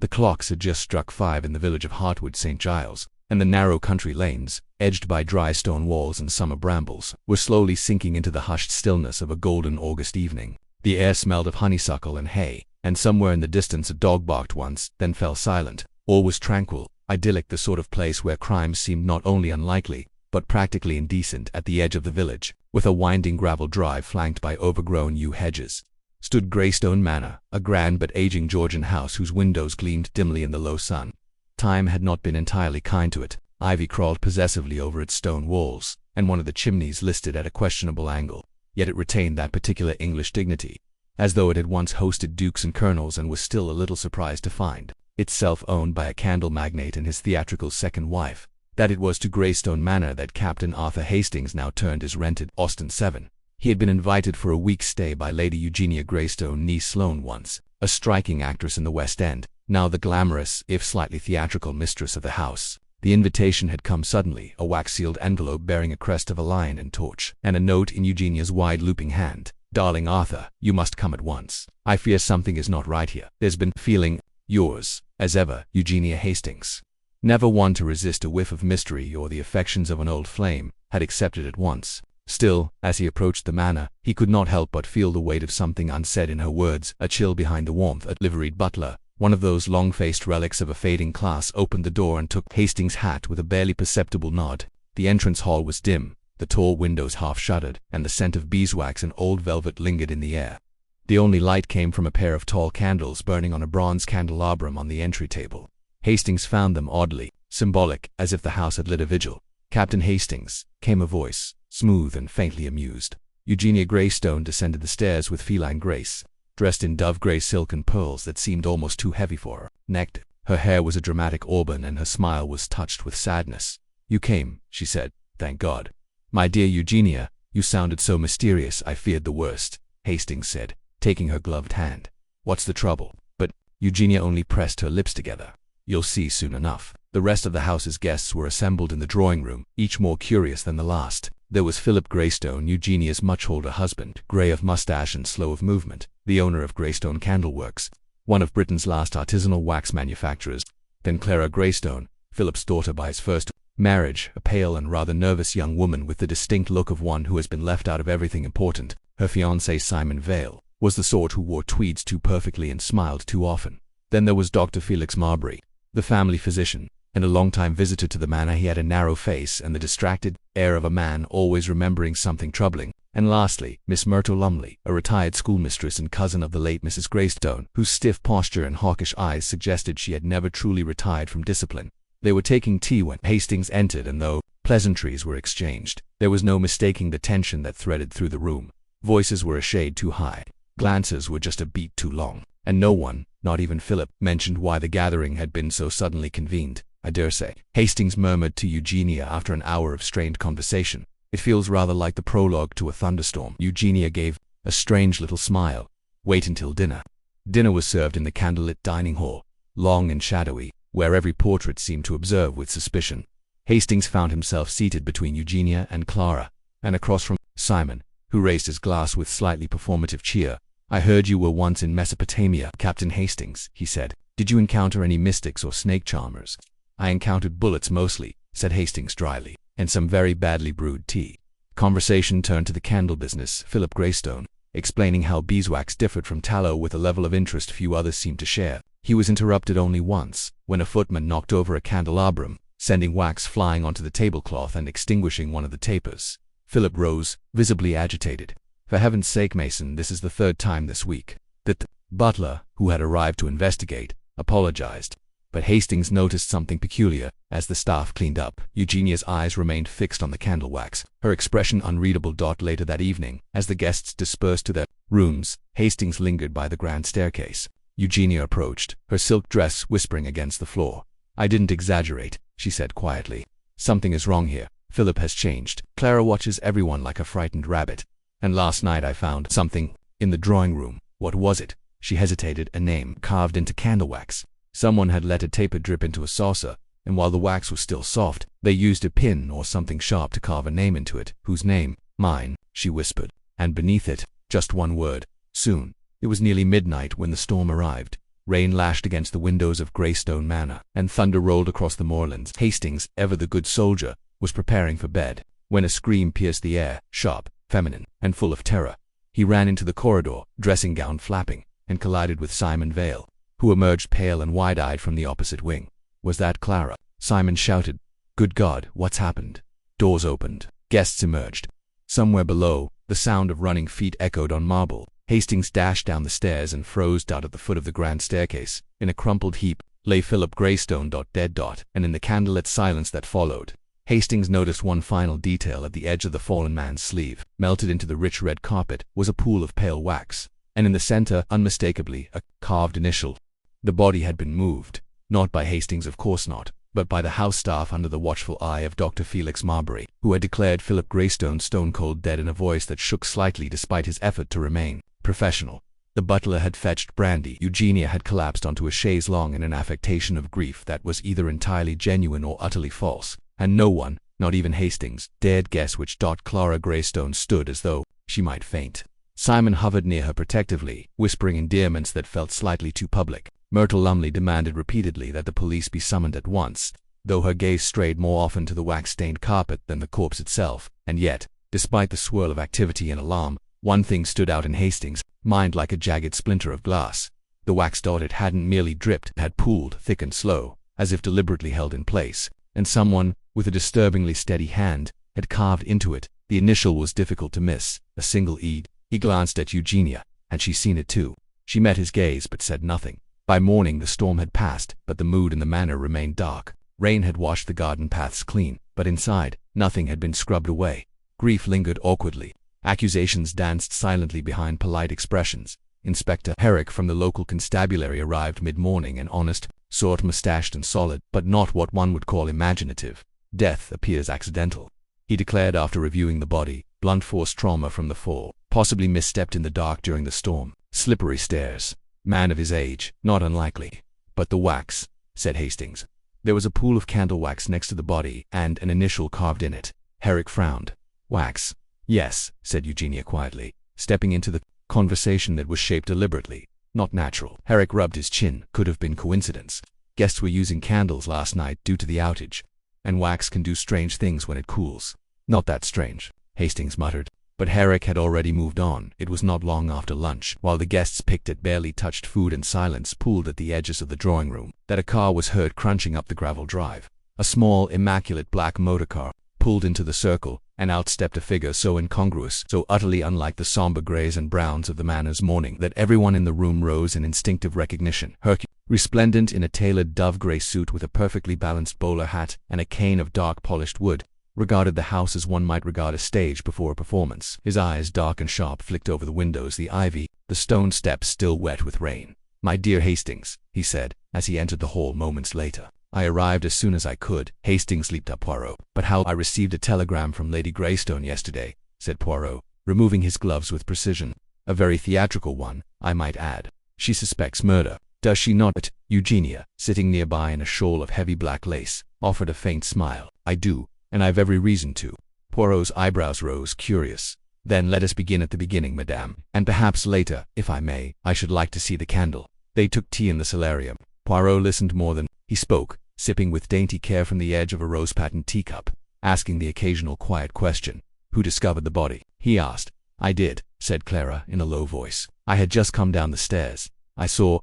The clocks had just struck 5 in the village of Hartwood St. Giles, and the narrow country lanes, edged by dry stone walls and summer brambles, were slowly sinking into the hushed stillness of a golden August evening. The air smelled of honeysuckle and hay, and somewhere in the distance a dog barked once, then fell silent. All was tranquil, idyllic, the sort of place where crime seemed not only unlikely, but practically indecent. At the edge of the village, with a winding gravel drive flanked by overgrown yew hedges, stood Greystone Manor, a grand but aging Georgian house whose windows gleamed dimly in the low sun. Time had not been entirely kind to it. Ivy crawled possessively over its stone walls, and one of the chimneys listed at a questionable angle. Yet it retained that particular English dignity, as though it had once hosted dukes and colonels and was still a little surprised to find itself owned by a candle magnate and his theatrical second wife, that it was to Greystone Manor that Captain Arthur Hastings now turned his rented Austin 7. He had been invited for a week's stay by Lady Eugenia Greystone née Sloane, once a striking actress in the West End, now the glamorous, if slightly theatrical, mistress of the house. The invitation had come suddenly, a wax-sealed envelope bearing a crest of a lion and torch, and a note in Eugenia's wide looping hand. "Darling Arthur, you must come at once. I fear something is not right here. There's been feeling. Yours, as ever, Eugenia Hastings." Never one to resist a whiff of mystery or the affections of an old flame, had accepted at once. Still, as he approached the manor, he could not help but feel the weight of something unsaid in her words. A chill behind the warmth. A liveried butler, one of those long-faced relics of a fading class, opened the door and took Hastings' hat with a barely perceptible nod. The entrance hall was dim, the tall windows half-shuttered, and the scent of beeswax and old velvet lingered in the air. The only light came from a pair of tall candles burning on a bronze candelabrum on the entry table. Hastings found them oddly symbolic, as if the house had lit a vigil. "Captain Hastings," came a voice, smooth and faintly amused. Eugenia Greystone descended the stairs with feline grace, dressed in dove-gray silk and pearls that seemed almost too heavy for her neck. Her hair was a dramatic auburn and her smile was touched with sadness. "You came," she said. "Thank God." "My dear Eugenia, you sounded so mysterious. I feared the worst," Hastings said, taking her gloved hand. "What's the trouble?" But Eugenia only pressed her lips together. "You'll see soon enough." The rest of the house's guests were assembled in the drawing-room, each more curious than the last. There was Philip Greystone, Eugenia's much older husband, grey of mustache and slow of movement, the owner of Greystone Candleworks, one of Britain's last artisanal wax manufacturers. Then Clara Greystone, Philip's daughter by his first marriage, a pale and rather nervous young woman with the distinct look of one who has been left out of everything important. Her fiancé, Simon Vale, was the sort who wore tweeds too perfectly and smiled too often. Then there was Dr. Felix Marbury, the family physician, and a long-time visitor to the manor. He had a narrow face and the distracted air of a man always remembering something troubling. And lastly, Miss Myrtle Lumley, a retired schoolmistress and cousin of the late Mrs. Greystone, whose stiff posture and hawkish eyes suggested she had never truly retired from discipline. They were taking tea when Hastings entered, and though pleasantries were exchanged, there was no mistaking the tension that threaded through the room. Voices were a shade too high, glances were just a beat too long, and no one, not even Philip, mentioned why the gathering had been so suddenly convened. "I dare say," Hastings murmured to Eugenia after an hour of strained conversation. "It feels rather like the prologue to a thunderstorm." Eugenia gave a strange little smile. "Wait until dinner." Dinner was served in the candlelit dining hall, long and shadowy, where every portrait seemed to observe with suspicion. Hastings found himself seated between Eugenia and Clara, and across from Simon, who raised his glass with slightly performative cheer. "I heard you were once in Mesopotamia, Captain Hastings," he said. "Did you encounter any mystics or snake charmers?" "I encountered bullets mostly," said Hastings dryly, "and some very badly brewed tea." Conversation turned to the candle business. Philip Greystone, explaining how beeswax differed from tallow with a level of interest few others seemed to share. He was interrupted only once, when a footman knocked over a candelabrum, sending wax flying onto the tablecloth and extinguishing one of the tapers. Philip rose, visibly agitated. "For heaven's sake, Mason, this is the third time this week." The butler, who had arrived to investigate, apologized. But Hastings noticed something peculiar. As the staff cleaned up, Eugenia's eyes remained fixed on the candle wax, her expression unreadable. Later that evening, as the guests dispersed to their rooms, Hastings lingered by the grand staircase. Eugenia approached, her silk dress whispering against the floor. "I didn't exaggerate," she said quietly. "Something is wrong here. Philip has changed. Clara watches everyone like a frightened rabbit. And last night I found something in the drawing room." "What was it?" She hesitated. "A name carved into candle wax. Someone had let a taper drip into a saucer, and while the wax was still soft, they used a pin or something sharp to carve a name into it." "Whose name?" "Mine," she whispered. "And beneath it, just one word, soon." It was nearly midnight when the storm arrived. Rain lashed against the windows of Greystone Manor, and thunder rolled across the moorlands. Hastings, ever the good soldier, was preparing for bed, when a scream pierced the air, sharp, feminine, and full of terror. He ran into the corridor, dressing gown flapping, and collided with Simon Vale, who emerged pale and wide-eyed from the opposite wing. "Was that Clara?" Simon shouted. "Good God, what's happened?" Doors opened. Guests emerged. Somewhere below, the sound of running feet echoed on marble. Hastings dashed down the stairs and froze out at the foot of the grand staircase. In a crumpled heap lay Philip Greystone, dead. And in the candlelit silence that followed, Hastings noticed one final detail at the edge of the fallen man's sleeve. Melted into the rich red carpet was a pool of pale wax, and in the center, unmistakably, a carved initial. The body had been moved, not by Hastings, of course not, but by the house staff under the watchful eye of Dr. Felix Marbury, who had declared Philip Greystone stone-cold dead in a voice that shook slightly despite his effort to remain professional. The butler had fetched brandy. Eugenia had collapsed onto a chaise longue in an affectation of grief that was either entirely genuine or utterly false, and no one, not even Hastings, dared guess which. Clara Greystone stood as though she might faint. Simon hovered near her protectively, whispering endearments that felt slightly too public. Myrtle Lumley demanded repeatedly that the police be summoned at once, though her gaze strayed more often to the wax-stained carpet than the corpse itself. And yet, despite the swirl of activity and alarm, one thing stood out in Hastings' mind like a jagged splinter of glass. The wax dot, it hadn't merely dripped, it had pooled, thick and slow, as if deliberately held in place, and someone, with a disturbingly steady hand, had carved into it. The initial was difficult to miss, a single E. He glanced at Eugenia. Had she seen it too? She met his gaze but said nothing. By morning the storm had passed, but the mood in the manor remained dark. Rain had washed the garden paths clean, but inside, nothing had been scrubbed away. Grief lingered awkwardly. Accusations danced silently behind polite expressions. Inspector Herrick from the local constabulary arrived mid-morning, an honest sort, mustached and solid, but not what one would call imaginative. "Death appears accidental," he declared after reviewing the body. "Blunt force trauma from the fall. Possibly misstepped in the dark during the storm. Slippery stairs. Man of his age. Not unlikely." "But the wax," said Hastings. "There was a pool of candlewax next to the body, and an initial carved in it." Herrick frowned. "Wax?" "Yes," said Eugenia quietly, stepping into the conversation that was shaped deliberately, not natural. Herrick rubbed his chin. "Could have been coincidence. Guests were using candles last night due to the outage, and wax can do strange things when it cools." "Not that strange," Hastings muttered. But Herrick had already moved on. It was not long after lunch, while the guests picked at barely touched food and silence pooled at the edges of the drawing room, that a car was heard crunching up the gravel drive. A small, immaculate black motorcar pulled into the circle, and out stepped a figure so incongruous, so utterly unlike the somber grays and browns of the manor's morning, that everyone in the room rose in instinctive recognition. Hercule, resplendent in a tailored dove-gray suit with a perfectly balanced bowler hat and a cane of dark polished wood, regarded the house as one might regard a stage before a performance. His eyes, dark and sharp, flicked over the windows, the ivy, the stone steps still wet with rain. "My dear Hastings," he said, as he entered the hall moments later. "I arrived as soon as I could." Hastings leaped up. "Poirot." "But how?" "I received a telegram from Lady Greystone yesterday," said Poirot, removing his gloves with precision. "A very theatrical one, I might add. She suspects murder." "Does she not?" But Eugenia, sitting nearby in a shawl of heavy black lace, offered a faint smile. "I do, and I've every reason to." Poirot's eyebrows rose, curious. "Then let us begin at the beginning, madame, and perhaps later, if I may. I should like to see the candle." They took tea in the solarium. Poirot listened more than he spoke, sipping with dainty care from the edge of a rose-patterned teacup, asking the occasional quiet question. "Who discovered the body?" he asked. "I did," said Clara in a low voice. "I had just come down the stairs. I saw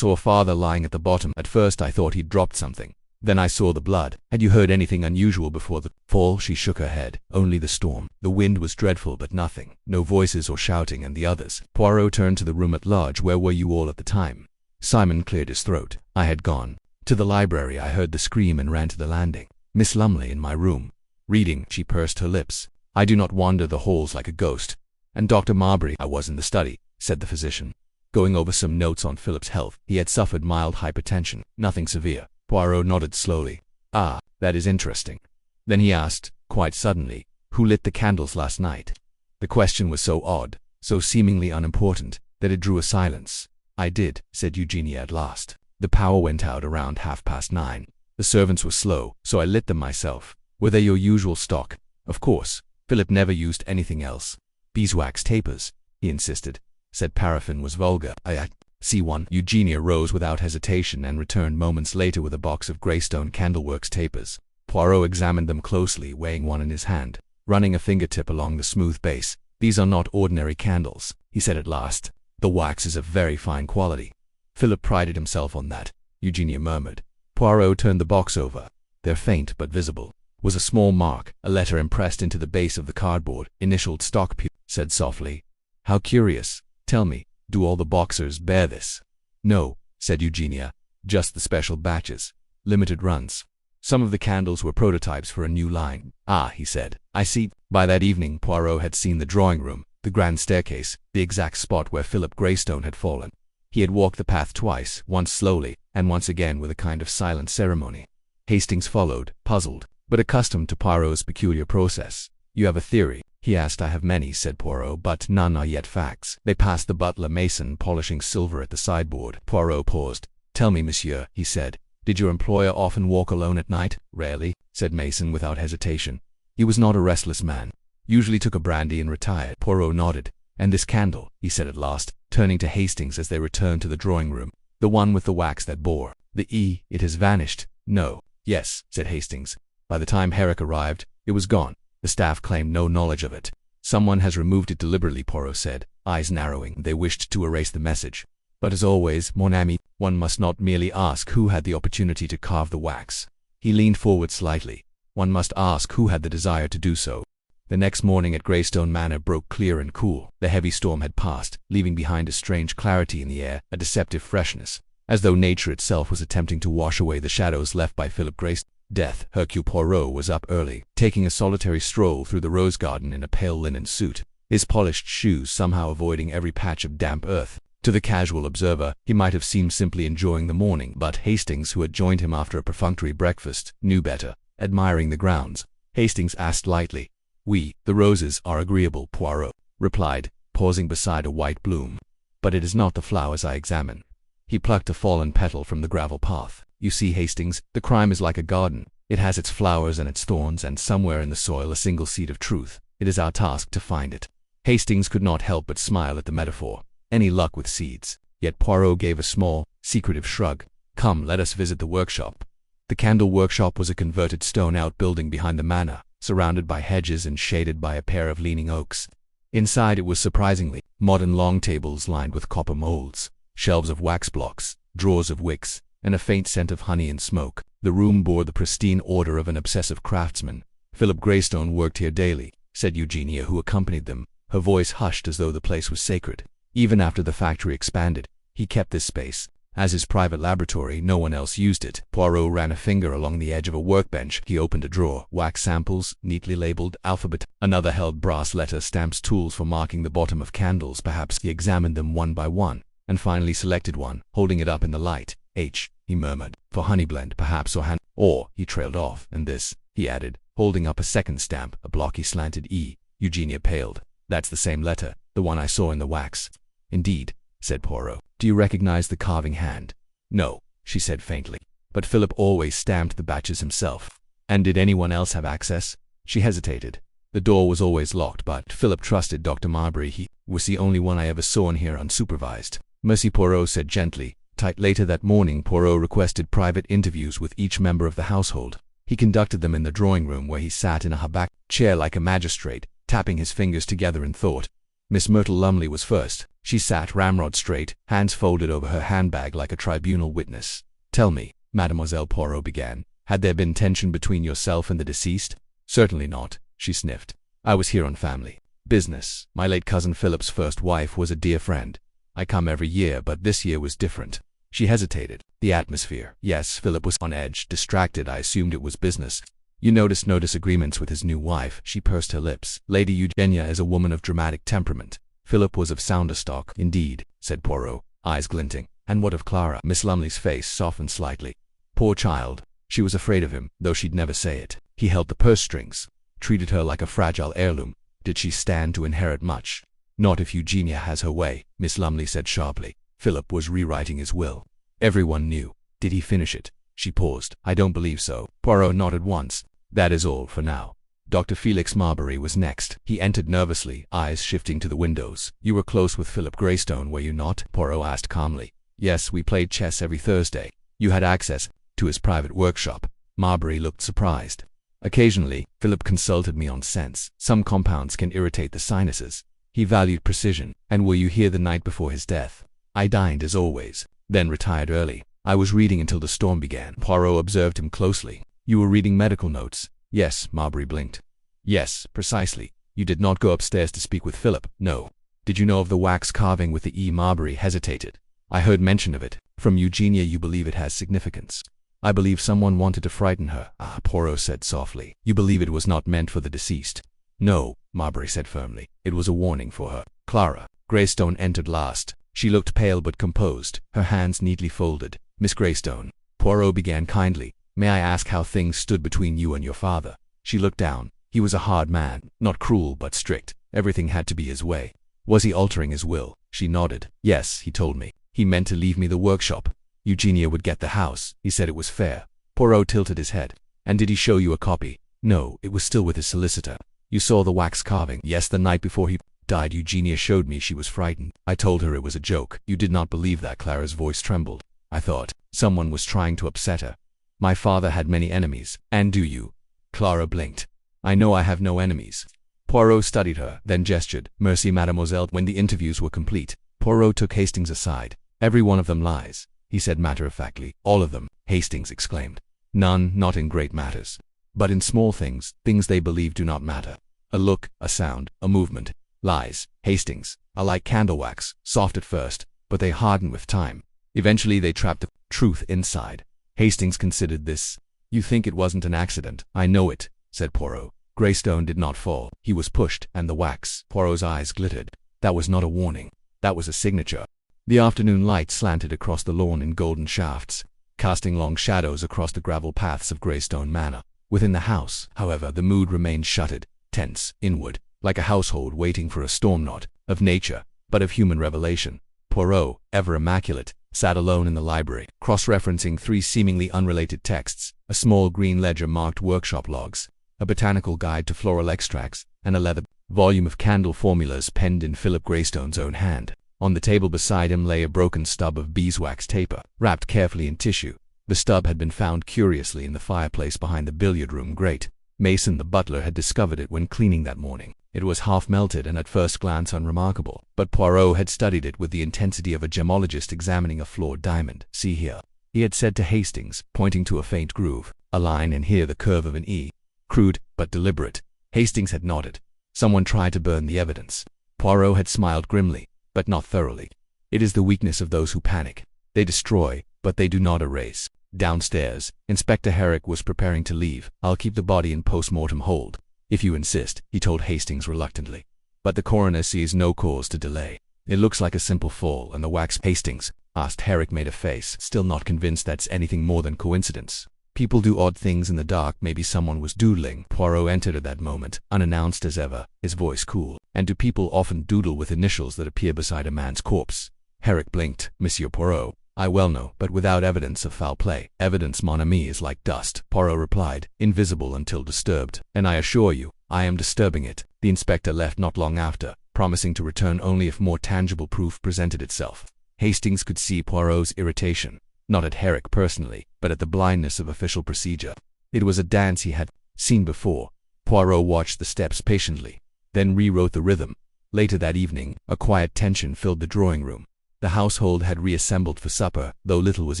father lying at the bottom. At first I thought he'd dropped something. Then I saw the blood." "Had you heard anything unusual before the fall?" She shook her head. "Only the storm. The wind was dreadful, but nothing. No voices or shouting." "And the others?" Poirot turned to the room at large. "Where were you all at the time?" Simon cleared his throat. "I had gone to the library. I heard the scream and ran to the landing. Miss Lumley in my room, reading." She pursed her lips. "I do not wander the halls like a ghost." "And Dr. Marbury?" "I was in the study," said the physician, going over some notes on Philip's health. He had suffered mild hypertension, nothing severe. Poirot nodded slowly. "Ah, that is interesting." Then he asked, quite suddenly, "Who lit the candles last night?" The question was so odd, so seemingly unimportant, that it drew a silence. "I did," said Eugenia at last. "The power went out around 9:30. The servants were slow, so I lit them myself." "Were they your usual stock?" "Of course. Philip never used anything else." "Beeswax tapers," he insisted. Said paraffin was vulgar. I C1. Eugenia rose without hesitation and returned moments later with a box of Greystone Candlewax tapers. Poirot examined them closely, weighing one in his hand, running a fingertip along the smooth base. "These are not ordinary candles," he said at last. "The wax is of very fine quality." "Philip prided himself on that," Eugenia murmured. Poirot turned the box over. There, faint but visible, was a small mark, a letter impressed into the base of the cardboard, initialed Stockpure, said softly. "How curious. Tell me, do all the boxers bear this?" "No," said Eugenia, "just the special batches. Limited runs." Some of the candles were prototypes for a new line. "Ah," he said, "I see." By that evening Poirot had seen the drawing room, the grand staircase, the exact spot where Philip Greystone had fallen. He had walked the path twice, once slowly, and once again with a kind of silent ceremony. Hastings followed, puzzled, but accustomed to Poirot's peculiar process. "You have a theory?" he asked. "I have many," said Poirot, "but none are yet facts." They passed the butler Mason polishing silver at the sideboard. Poirot paused. "Tell me, monsieur," he said, "did your employer often walk alone at night?" "Rarely," said Mason without hesitation. "He was not a restless man. Usually took a brandy and retired." Poirot nodded. "And this candle," he said at last, turning to Hastings as they returned to the drawing room. "The one with the wax that bore the E, it has vanished." "No." "Yes," said Hastings. "By the time Herrick arrived, it was gone. The staff claimed no knowledge of it." "Someone has removed it deliberately," Poirot said, eyes narrowing. "They wished to erase the message. But as always, mon ami, one must not merely ask who had the opportunity to carve the wax." He leaned forward slightly. "One must ask who had the desire to do so." The next morning at Greystone Manor broke clear and cool. The heavy storm had passed, leaving behind a strange clarity in the air, a deceptive freshness, as though nature itself was attempting to wash away the shadows left by Philip Greystone. Death. Hercule Poirot was up early, taking a solitary stroll through the rose garden in a pale linen suit, his polished shoes somehow avoiding every patch of damp earth. To the casual observer, he might have seemed simply enjoying the morning, but Hastings, who had joined him after a perfunctory breakfast, knew better, admiring the grounds. Hastings asked lightly. "Oui, the roses are agreeable," Poirot replied, pausing beside a white bloom. "But it is not the flowers I examine." He plucked a fallen petal from the gravel path. "You see, Hastings, the crime is like a garden. It has its flowers and its thorns, and somewhere in the soil a single seed of truth. It is our task to find it." Hastings could not help but smile at the metaphor. Any luck with seeds? Yet Poirot gave a small, secretive shrug. "Come, let us visit the workshop." The candle workshop was a converted stone outbuilding behind the manor, surrounded by hedges and shaded by a pair of leaning oaks. Inside it was surprisingly modern long tables lined with copper molds, shelves of wax blocks, drawers of wicks, and a faint scent of honey and smoke. The room bore the pristine order of an obsessive craftsman. "Philip Greystone worked here daily," said Eugenia, who accompanied them, her voice hushed as though the place was sacred. "Even after the factory expanded, he kept this space as his private laboratory. No one else used it." Poirot ran a finger along the edge of a workbench. He opened a drawer. Wax samples, neatly labeled, alphabet. Another held brass letter stamps, tools for marking the bottom of candles. Perhaps he examined them one by one, and finally selected one, holding it up in the light. "H," he murmured, "for honeyblend, perhaps, or," he trailed off. "And this," he added, holding up a second stamp, a blocky slanted E. Eugenia paled. "That's the same letter, the one I saw in the wax." "Indeed," said Poirot. "Do you recognize the carving hand?" "No," she said faintly. "But Philip always stamped the batches himself." "And did anyone else have access?" She hesitated. "The door was always locked, but Philip trusted Dr. Marbury. He was the only one I ever saw in here unsupervised." "Merci," Poirot said gently. Later that morning, Poirot requested private interviews with each member of the household. He conducted them in the drawing room, where he sat in a high-backed chair like a magistrate, tapping his fingers together in thought. Miss Myrtle Lumley was first. She sat ramrod straight, hands folded over her handbag like a tribunal witness. "Tell me, Mademoiselle," Poirot began, "had there been tension between yourself and the deceased?" "Certainly not," she sniffed. "I was here on family business. My late cousin Philip's first wife was a dear friend. I come every year, but this year was different." She hesitated. "The atmosphere." "Yes, Philip was on edge, distracted. I assumed it was business." "You noticed no disagreements with his new wife?" She pursed her lips. "Lady Eugenia is a woman of dramatic temperament. Philip was of sounder stock." "Indeed," said Poirot, eyes glinting. "And what of Clara?" Miss Lumley's face softened slightly. "Poor child. She was afraid of him, though she'd never say it. He held the purse strings, treated her like a fragile heirloom. Did she stand to inherit much?" "Not if Eugenia has her way," Miss Lumley said sharply. "Philip was rewriting his will. Everyone knew." "Did he finish it?" She paused. "I don't believe so." Poirot nodded once. "That is all for now." Dr. Felix Marbury was next. He entered nervously, eyes shifting to the windows. "You were close with Philip Greystone, were you not?" Poirot asked calmly. Yes, we played chess every Thursday. You had access to his private workshop. Marbury looked surprised. Occasionally, Philip consulted me on scents. Some compounds can irritate the sinuses. He valued precision. And were you here the night before his death? I dined as always, then retired early. I was reading until the storm began. Poirot observed him closely. You were reading medical notes? Yes, Marbury blinked. Yes, precisely. You did not go upstairs to speak with Philip? No. Did you know of the wax carving with the E? Marbury hesitated. I heard mention of it. From Eugenia you believe it has significance. I believe someone wanted to frighten her. Ah, Poirot said softly. You believe it was not meant for the deceased? No, Marbury said firmly. It was a warning for her. Clara. Greystone entered last. She looked pale but composed, her hands neatly folded. Miss Greystone. Poirot began kindly. May I ask how things stood between you and your father? She looked down. He was a hard man, not cruel but strict. Everything had to be his way. Was he altering his will? She nodded. Yes, he told me. He meant to leave me the workshop. Eugenia would get the house. He said it was fair. Poirot tilted his head. And did he show you a copy? No, it was still with his solicitor. You saw the wax carving? Yes, the night before he died. Eugenia showed me. She was frightened. I told her it was a joke. You did not believe that? Clara's voice trembled. I thought someone was trying to upset her. My father had many enemies. And do you? Clara blinked. I know I have no enemies. Poirot studied her, then gestured. Mercy, mademoiselle. When the interviews were complete, Poirot took Hastings aside. Every one of them lies, he said matter-of-factly. All of them, Hastings exclaimed. None, not in great matters. But in small things, things they believe do not matter. A look, a sound, a movement. Lies, Hastings, are like candlewax, soft at first, but they harden with time. Eventually they trap the truth inside. Hastings considered this. You think it wasn't an accident? I know it, said Poirot. Greystone did not fall. He was pushed, and the wax. Poirot's eyes glittered. That was not a warning. That was a signature. The afternoon light slanted across the lawn in golden shafts, casting long shadows across the gravel paths of Greystone Manor. Within the house, however, the mood remained shuttered, tense, inward, like a household waiting for a storm not of nature, but of human revelation. Poirot, ever immaculate, sat alone in the library, cross-referencing three seemingly unrelated texts, a small green ledger marked workshop logs, a botanical guide to floral extracts, and a leather volume of candle formulas penned in Philip Greystone's own hand. On the table beside him lay a broken stub of beeswax taper, wrapped carefully in tissue. The stub had been found curiously in the fireplace behind the billiard-room grate. Mason, the butler, had discovered it when cleaning that morning. It was half-melted and at first glance unremarkable, but Poirot had studied it with the intensity of a gemologist examining a flawed diamond. See here, he had said to Hastings, pointing to a faint groove, a line, and here the curve of an E. Crude, but deliberate. Hastings had nodded. Someone tried to burn the evidence. Poirot had smiled grimly, but not thoroughly. It is the weakness of those who panic. They destroy, but they do not erase. Downstairs, Inspector Herrick was preparing to leave. I'll keep the body in post-mortem hold, if you insist, he told Hastings reluctantly. But the coroner sees no cause to delay. It looks like a simple fall, and the wax. Hastings asked. Herrick made a face, still not convinced that's anything more than coincidence. People do odd things in the dark. Maybe someone was doodling. Poirot entered at that moment, unannounced as ever, his voice cool. And do people often doodle with initials that appear beside a man's corpse? Herrick blinked. Monsieur Poirot, I well know, but without evidence of foul play. Evidence, mon ami, is like dust, Poirot replied, invisible until disturbed. And I assure you, I am disturbing it. The inspector left not long after, promising to return only if more tangible proof presented itself. Hastings could see Poirot's irritation. Not at Herrick personally, but at the blindness of official procedure. It was a dance he had seen before. Poirot watched the steps patiently, then rewrote the rhythm. Later that evening, a quiet tension filled the drawing room. The household had reassembled for supper, though little was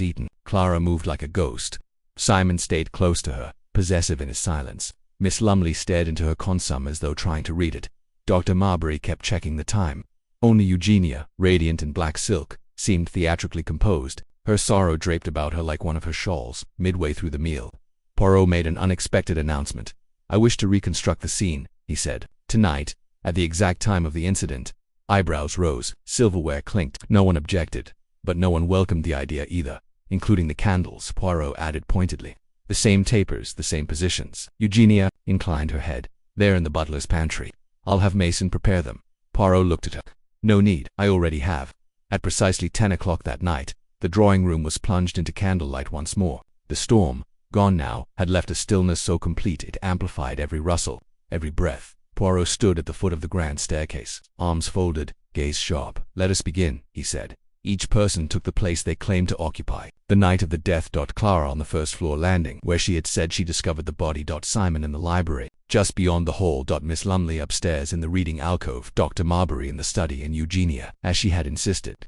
eaten. Clara moved like a ghost. Simon stayed close to her, possessive in his silence. Miss Lumley stared into her consomme as though trying to read it. Dr. Marbury kept checking the time. Only Eugenia, radiant in black silk, seemed theatrically composed, her sorrow draped about her like one of her shawls. Midway through the meal, Poirot made an unexpected announcement. I wish to reconstruct the scene, he said. Tonight, at the exact time of the incident. Eyebrows rose, silverware clinked. No one objected, but no one welcomed the idea either, including the candles, Poirot added pointedly. The same tapers, the same positions. Eugenia inclined her head. They're in the butler's pantry. I'll have Mason prepare them. Poirot looked at her. No need, I already have. At precisely 10 o'clock that night, the drawing room was plunged into candlelight once more. The storm, gone now, had left a stillness so complete it amplified every rustle, every breath. Poirot stood at the foot of the grand staircase, arms folded, gaze sharp. Let us begin, he said. Each person took the place they claimed to occupy. The night of the death. Clara on the first floor landing, where she had said she discovered the body. Simon in the library, just beyond the hall. Miss Lumley upstairs in the reading alcove, Dr. Marbury in the study, and Eugenia, as she had insisted,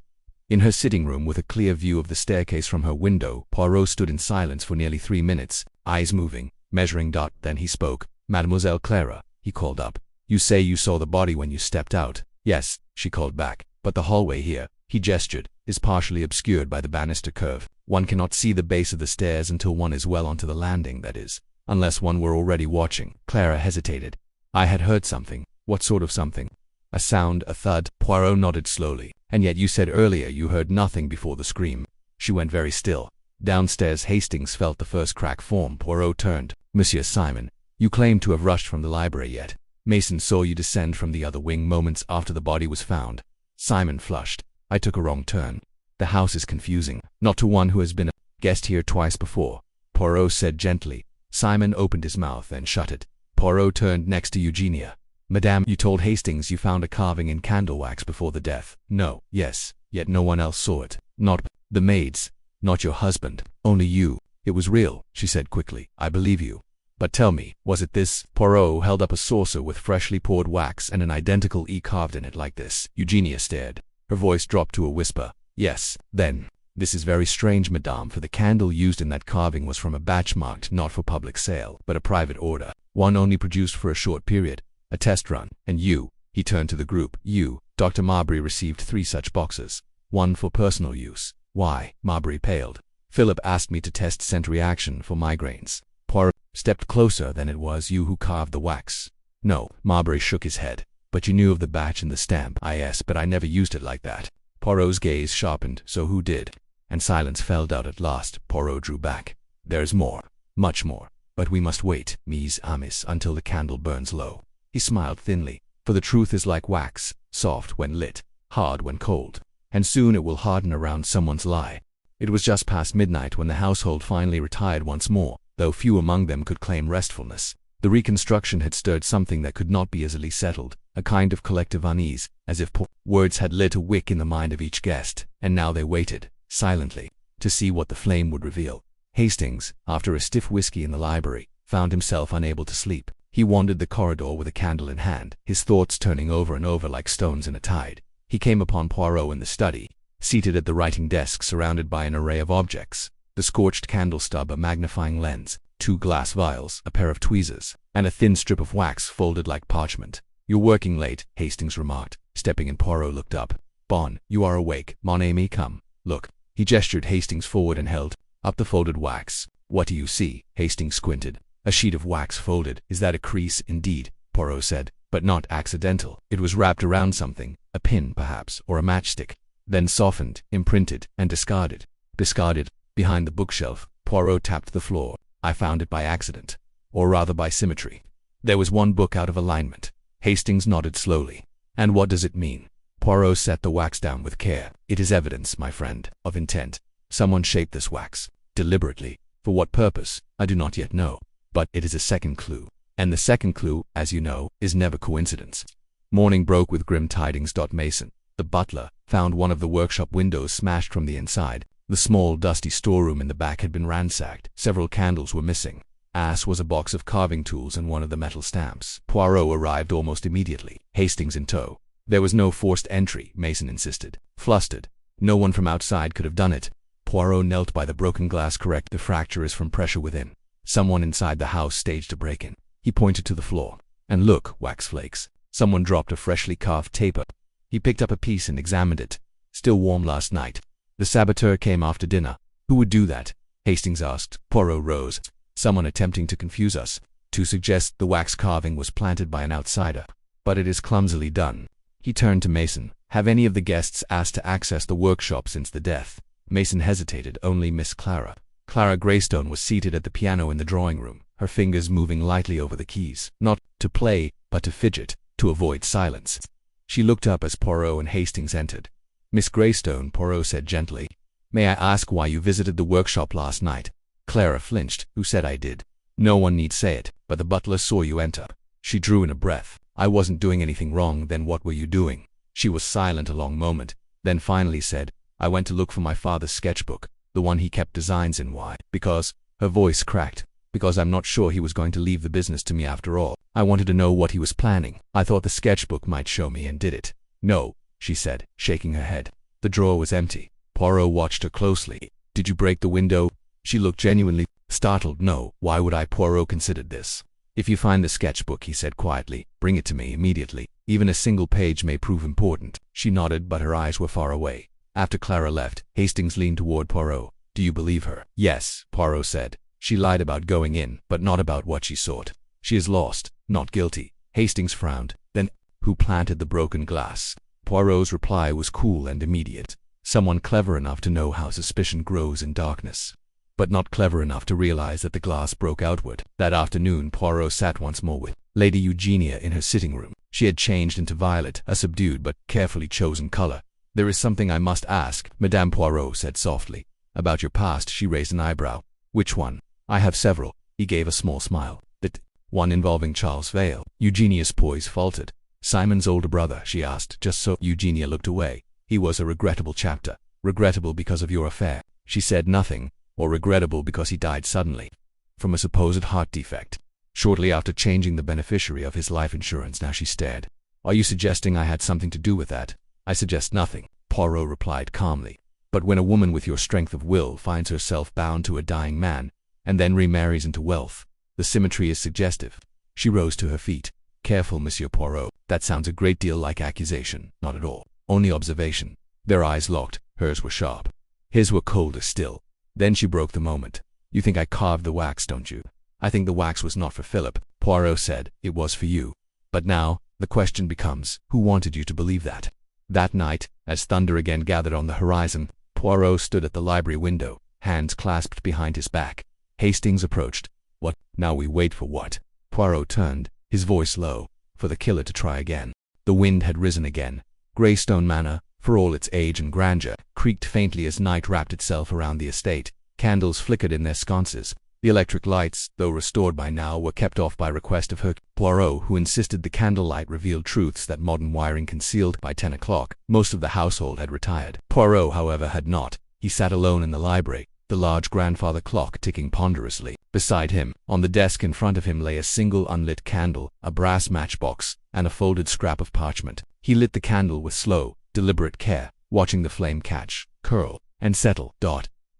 in her sitting room with a clear view of the staircase from her window. Poirot stood in silence for nearly 3 minutes, eyes moving, measuring. Then he spoke. "Mademoiselle Clara," he called up. "You say you saw the body when you stepped out?" "Yes," she called back. "But the hallway here," he gestured, "is partially obscured by the banister curve. One cannot see the base of the stairs until one is well onto the landing, that is, unless one were already watching." Clara hesitated. "I had heard something." "What sort of something?" "A sound, a thud." Poirot nodded slowly. "And yet you said earlier you heard nothing before the scream." She went very still. Downstairs Hastings felt the first crack form. Poirot turned. "Monsieur Simon, you claim to have rushed from the library yet. Mason saw you descend from the other wing moments after the body was found." Simon flushed. "I took a wrong turn. The house is confusing, not to one who has been a guest here twice before," Poirot said gently. Simon opened his mouth and shut it. Poirot turned next to Eugenia. "Madame, you told Hastings you found a carving in Candlewax before the death." "No." "Yes, yet no one else saw it." "Not the maids, not your husband, only you." "It was real," she said quickly. "I believe you. But tell me, was it this?" Poirot held up a saucer with freshly poured wax and an identical E carved in it like this. Eugenia stared. Her voice dropped to a whisper. "Yes." "Then, this is very strange, madame, for the candle used in that carving was from a batch marked not for public sale, but a private order, one only produced for a short period, a test run. And you," he turned to the group, "you, Dr. Marbury, received 3 such boxes, one for personal use." "Why?" Marbury paled. "Philip asked me to test scent reaction for migraines." Poirot stepped closer. "Then it was you who carved the wax?" "No." Marbury shook his head. "But you knew of the batch and the stamp?" "Yes, but I never used it like that." Poirot's gaze sharpened. "So who did?" And silence fell out at last. Poirot drew back. "There's more, much more. But we must wait, mes amis, until the candle burns low." He smiled thinly. "For the truth is like wax, soft when lit, hard when cold. And soon it will harden around someone's lie." It was just past midnight when the household finally retired once more, though few among them could claim restfulness. The reconstruction had stirred something that could not be easily settled, a kind of collective unease, as if words had lit a wick in the mind of each guest, and now they waited, silently, to see what the flame would reveal. Hastings, after a stiff whiskey in the library, found himself unable to sleep. He wandered the corridor with a candle in hand, his thoughts turning over and over like stones in a tide. He came upon Poirot in the study, seated at the writing desk surrounded by an array of objects: the scorched candle stub, a magnifying lens, 2 glass vials, a pair of tweezers, and a thin strip of wax folded like parchment. "You're working late," Hastings remarked, stepping in. Poirot looked up. "Bon, you are awake. Mon ami, come. Look." He gestured Hastings forward and held up the folded wax. "What do you see?" Hastings squinted. "A sheet of wax folded." "Is that a crease?" "Indeed," Poirot said, "but not accidental. It was wrapped around something, a pin perhaps, or a matchstick, then softened, imprinted, and discarded." "Discarded?" "Behind the bookshelf." Poirot tapped the floor. "I found it by accident, or rather by symmetry. There was one book out of alignment." Hastings nodded slowly. "And what does it mean?" Poirot set the wax down with care. "It is evidence, my friend, of intent. Someone shaped this wax, deliberately. For what purpose, I do not yet know. But it is a second clue. And the second clue, as you know, is never coincidence." Morning broke with grim tidings. Mason, the butler, found one of the workshop windows smashed from the inside. The small, dusty storeroom in the back had been ransacked. Several candles were missing. As was a box of carving tools and one of the metal stamps. Poirot arrived almost immediately, Hastings in tow. There was no forced entry, Mason insisted. Flustered. "No one from outside could have done it." Poirot knelt by the broken glass. "Correct. The fracture is from pressure within. Someone inside the house staged a break-in." He pointed to the floor. "And look, wax flakes. Someone dropped a freshly carved taper." He picked up a piece and examined it. "Still warm last night. The saboteur came after dinner." "Who would do that?" Hastings asked. Poirot rose. "Someone attempting to confuse us, to suggest the wax carving was planted by an outsider. But it is clumsily done." He turned to Mason. "Have any of the guests asked to access the workshop since the death?" Mason hesitated. "Only Miss Clara." Clara Greystone was seated at the piano in the drawing room, her fingers moving lightly over the keys, not to play, but to fidget, to avoid silence. She looked up as Poirot and Hastings entered. "Miss Greystone," Poirot said gently, "may I ask why you visited the workshop last night?" Clara flinched. "Who said I did?" "No one need say it, but the butler saw you enter." She drew in a breath. "I wasn't doing anything wrong. Then what were you doing?" She was silent a long moment, then finally said, I went to look for my father's sketchbook, the one he kept designs in. Why? Because, her voice cracked, because I'm not sure he was going to leave the business to me after all. I wanted to know what he was planning. I thought the sketchbook might show me, and did it? No, she said, shaking her head. The drawer was empty. Poirot watched her closely. Did you break the window? She looked genuinely startled. No, why would I? Poirot considered this. If you find the sketchbook, he said quietly, bring it to me immediately. Even a single page may prove important. She nodded, but her eyes were far away. After Clara left, Hastings leaned toward Poirot. Do you believe her? Yes, Poirot said. She lied about going in, but not about what she sought. She is lost, not guilty. Hastings frowned. Then, who planted the broken glass? Poirot's reply was cool and immediate. Someone clever enough to know how suspicion grows in darkness, but not clever enough to realize that the glass broke outward. That afternoon, Poirot sat once more with Lady Eugenia in her sitting room. She had changed into violet, a subdued but carefully chosen color. There is something I must ask, Madame Poirot said softly. About your past. She raised an eyebrow. Which one? I have several. He gave a small smile. That one involving Charles Vale. Eugenia's poise faltered. Simon's older brother, she asked, just so. Eugenia looked away. He was a regrettable chapter. Regrettable because of your affair. She said nothing, or regrettable because he died suddenly from a supposed heart defect shortly after changing the beneficiary of his life insurance. Now she stared. Are you suggesting I had something to do with that? I suggest nothing, Poirot replied calmly. But when a woman with your strength of will finds herself bound to a dying man, and then remarries into wealth, the symmetry is suggestive. She rose to her feet. Careful, Monsieur Poirot. That sounds a great deal like accusation. Not at all. Only observation. Their eyes locked. Hers were sharp. His were colder still. Then she broke the moment. You think I carved the wax, don't you? I think the wax was not for Philip, Poirot said. It was for you. But now, the question becomes, who wanted you to believe that? That night, as thunder again gathered on the horizon, Poirot stood at the library window, hands clasped behind his back. Hastings approached. What? Now we wait for what? Poirot turned, his voice low, for the killer to try again. The wind had risen again. Greystone Manor, for all its age and grandeur, creaked faintly as night wrapped itself around the estate. Candles flickered in their sconces. The electric lights, though restored by now, were kept off by request of Hercule Poirot, who insisted the candlelight revealed truths that modern wiring concealed. By 10 o'clock, most of the household had retired. Poirot, however, had not. He sat alone in the library, the large grandfather clock ticking ponderously. Beside him, on the desk in front of him, lay a single unlit candle, a brass matchbox, and a folded scrap of parchment. He lit the candle with slow, deliberate care, watching the flame catch, curl, and settle.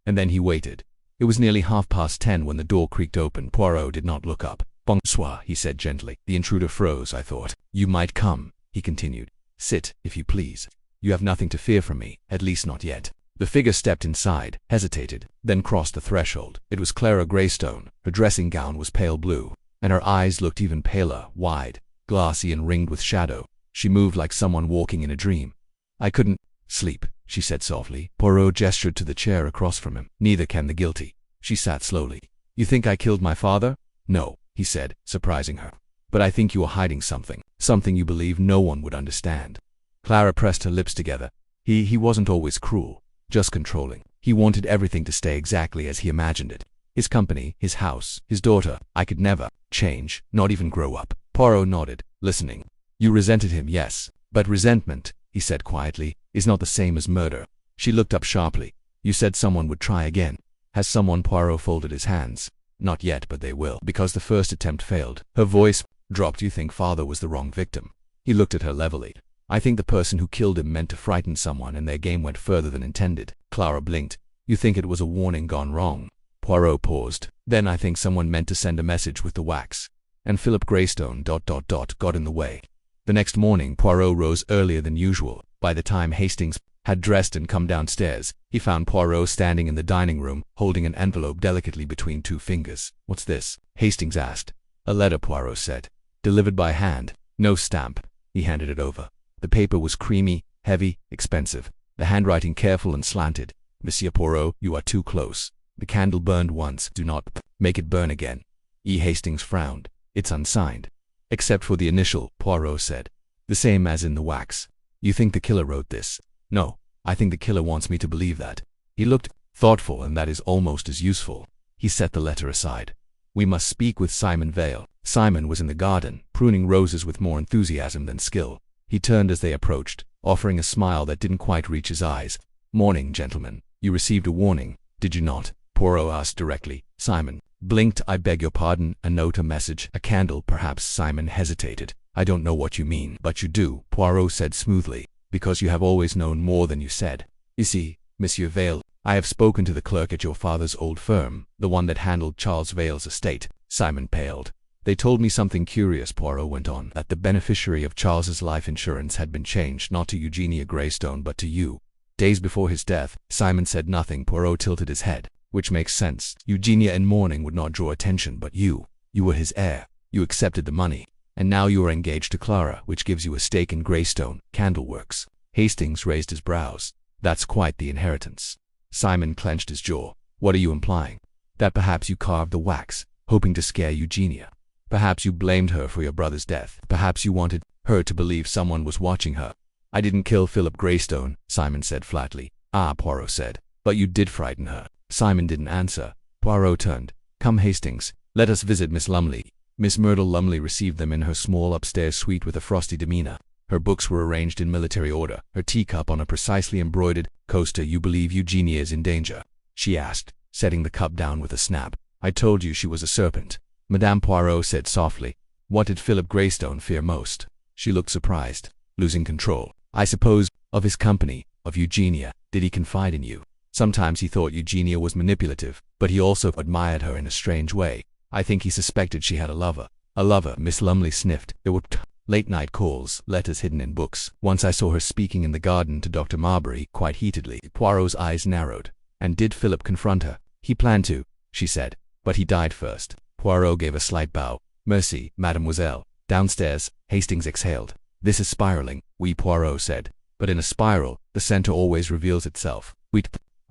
And then he waited. It was nearly 10:30 when the door creaked open. Poirot did not look up. Bonsoir, he said gently. The intruder froze. I thought you might come, he continued. Sit, if you please. You have nothing to fear from me, at least not yet. The figure stepped inside, hesitated, then crossed the threshold. It was Clara Greystone. Her dressing gown was pale blue, and her eyes looked even paler, wide, glassy and ringed with shadow. She moved like someone walking in a dream. I couldn't sleep, she said softly. Poirot gestured to the chair across from him. Neither can the guilty. She sat slowly. You think I killed my father? No, he said, surprising her. But I think you are hiding something. Something you believe no one would understand. Clara pressed her lips together. He wasn't always cruel, just controlling. He wanted everything to stay exactly as he imagined it. His company, his house, his daughter. I could never change, not even grow up. Poirot nodded, listening. You resented him, yes. But resentment, he said quietly, is not the same as murder. She looked up sharply. You said someone would try again. Has someone? Poirot folded his hands. Not yet, but they will, because the first attempt failed. Her voice dropped. You think father was the wrong victim? He looked at her levelly. I think the person who killed him meant to frighten someone, and their game went further than intended. Clara blinked. You think it was a warning gone wrong? Poirot paused. Then I think someone meant to send a message with the wax. And Philip Greystone ... got in the way. The next morning, Poirot rose earlier than usual. By the time Hastings had dressed and come downstairs, he found Poirot standing in the dining room, holding an envelope delicately between two fingers. What's this? Hastings asked. A letter, Poirot said. Delivered by hand. No stamp. He handed it over. The paper was creamy, heavy, expensive. The handwriting careful and slanted. Monsieur Poirot, you are too close. The candle burned once. Do not make it burn again. E. Hastings frowned. It's unsigned. Except for the initial, Poirot said. The same as in the wax. You think the killer wrote this? No, I think the killer wants me to believe that. He looked thoughtful, and that is almost as useful. He set the letter aside. We must speak with Simon Vale. Simon was in the garden, pruning roses with more enthusiasm than skill. He turned as they approached, offering a smile that didn't quite reach his eyes. Morning, gentlemen. You received a warning, did you not? Poirot asked directly. Simon blinked. I beg your pardon, a note, a message, a candle, perhaps. Simon hesitated. I don't know what you mean. But you do, Poirot said smoothly, because you have always known more than you said. You see, Monsieur Vale, I have spoken to the clerk at your father's old firm, the one that handled Charles Vale's estate. Simon paled. They told me something curious, Poirot went on, that the beneficiary of Charles's life insurance had been changed not to Eugenia Greystone but to you. Days before his death. Simon said nothing. Poirot tilted his head. Which makes sense. Eugenia in mourning would not draw attention, but you were his heir. You accepted the money. And now you are engaged to Clara, which gives you a stake in Greystone, Candlewax. Hastings raised his brows. That's quite the inheritance. Simon clenched his jaw. What are you implying? That perhaps you carved the wax, hoping to scare Eugenia. Perhaps you blamed her for your brother's death. Perhaps you wanted her to believe someone was watching her. I didn't kill Philip Greystone, Simon said flatly. Ah, Poirot said. But you did frighten her. Simon didn't answer. Poirot turned. Come, Hastings. Let us visit Miss Lumley. Miss Myrtle Lumley received them in her small upstairs suite with a frosty demeanor. Her books were arranged in military order, her teacup on a precisely embroidered coaster. You believe Eugenia is in danger? She asked, setting the cup down with a snap. I told you she was a serpent. Madame Poirot said softly. What did Philip Greystone fear most? She looked surprised. Losing control, I suppose, of his company, of Eugenia. Did he confide in you? Sometimes he thought Eugenia was manipulative, but he also admired her in a strange way. I think he suspected she had a lover. A lover, Miss Lumley sniffed. There were late-night calls, letters hidden in books. Once I saw her speaking in the garden to Dr. Marbury, quite heatedly. Poirot's eyes narrowed. And did Philip confront her? He planned to, she said. But he died first. Poirot gave a slight bow. Merci, mademoiselle. Downstairs, Hastings exhaled. This is spiraling, oui, Poirot said. But in a spiral, the center always reveals itself. We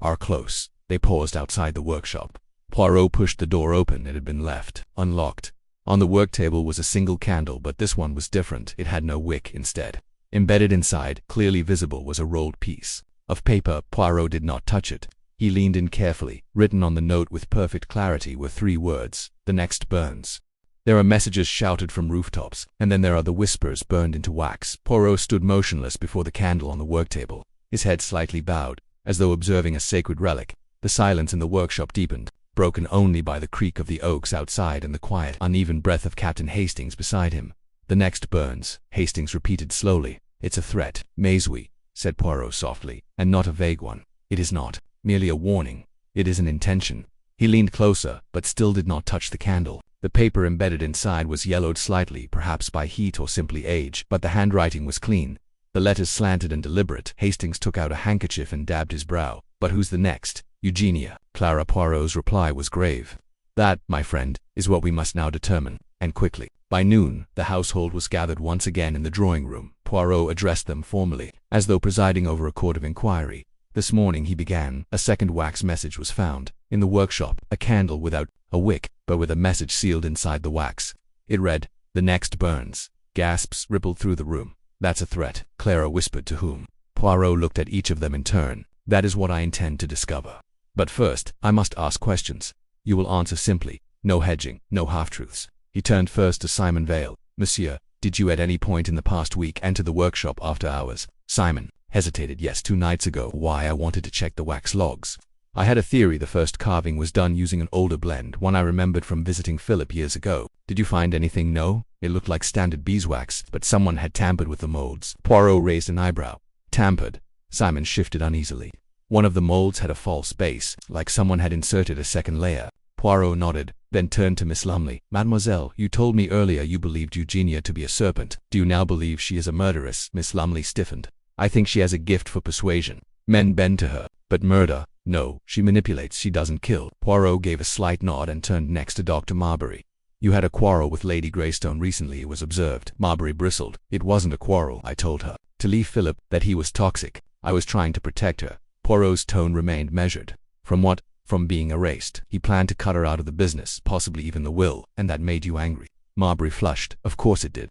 are close. They paused outside the workshop. Poirot pushed the door open. It had been left unlocked. On the work table was a single candle, but this one was different. It had no wick. Instead, embedded inside, clearly visible, was a rolled piece of paper. Poirot did not touch it. He leaned in carefully. Written on the note with perfect clarity were 3 words. The next burns. There are messages shouted from rooftops, and then there are the whispers burned into wax. Poirot stood motionless before the candle on the work table, his head slightly bowed, as though observing a sacred relic. The silence in the workshop deepened, broken only by the creak of the oaks outside and the quiet, uneven breath of Captain Hastings beside him. The next burns, Hastings repeated slowly. It's a threat, Maisui, said Poirot softly, and not a vague one. It is not merely a warning. It is an intention. He leaned closer, but still did not touch the candle. The paper embedded inside was yellowed slightly, perhaps by heat or simply age, but the handwriting was clean. The letters slanted and deliberate. Hastings took out a handkerchief and dabbed his brow. But who's the next? Eugenia. Clara. Poirot's reply was grave. That, my friend, is what we must now determine, and quickly. By noon, the household was gathered once again in the drawing room. Poirot addressed them formally, as though presiding over a court of inquiry. This morning, he began, a second wax message was found. In the workshop, a candle without a wick, but with a message sealed inside the wax. It read, "The next burns." Gasps rippled through the room. That's a threat, Clara whispered. To whom? Poirot looked at each of them in turn. That is what I intend to discover. But first, I must ask questions. You will answer simply. No hedging, no half-truths. He turned first to Simon Vale. Monsieur, did you at any point in the past week enter the workshop after hours? Simon hesitated. Yes, 2 nights ago. Why? I wanted to check the wax logs. I had a theory the first carving was done using an older blend, one I remembered from visiting Philip years ago. Did you find anything? No. It looked like standard beeswax, but someone had tampered with the molds. Poirot raised an eyebrow. Tampered? Simon shifted uneasily. One of the molds had a false base, like someone had inserted a second layer. Poirot nodded, then turned to Miss Lumley. Mademoiselle, you told me earlier you believed Eugenia to be a serpent. Do you now believe she is a murderess? Miss Lumley stiffened. I think she has a gift for persuasion. Men bend to her, but murder? No, she manipulates, she doesn't kill. Poirot gave a slight nod and turned next to Dr. Marbury. You had a quarrel with Lady Greystone recently, it was observed. Marbury bristled. It wasn't a quarrel. I told her to leave Philip, that he was toxic. I was trying to protect her. Poirot's tone remained measured. From what? From being erased. He planned to cut her out of the business, possibly even the will, and that made you angry. Marbury flushed. Of course it did.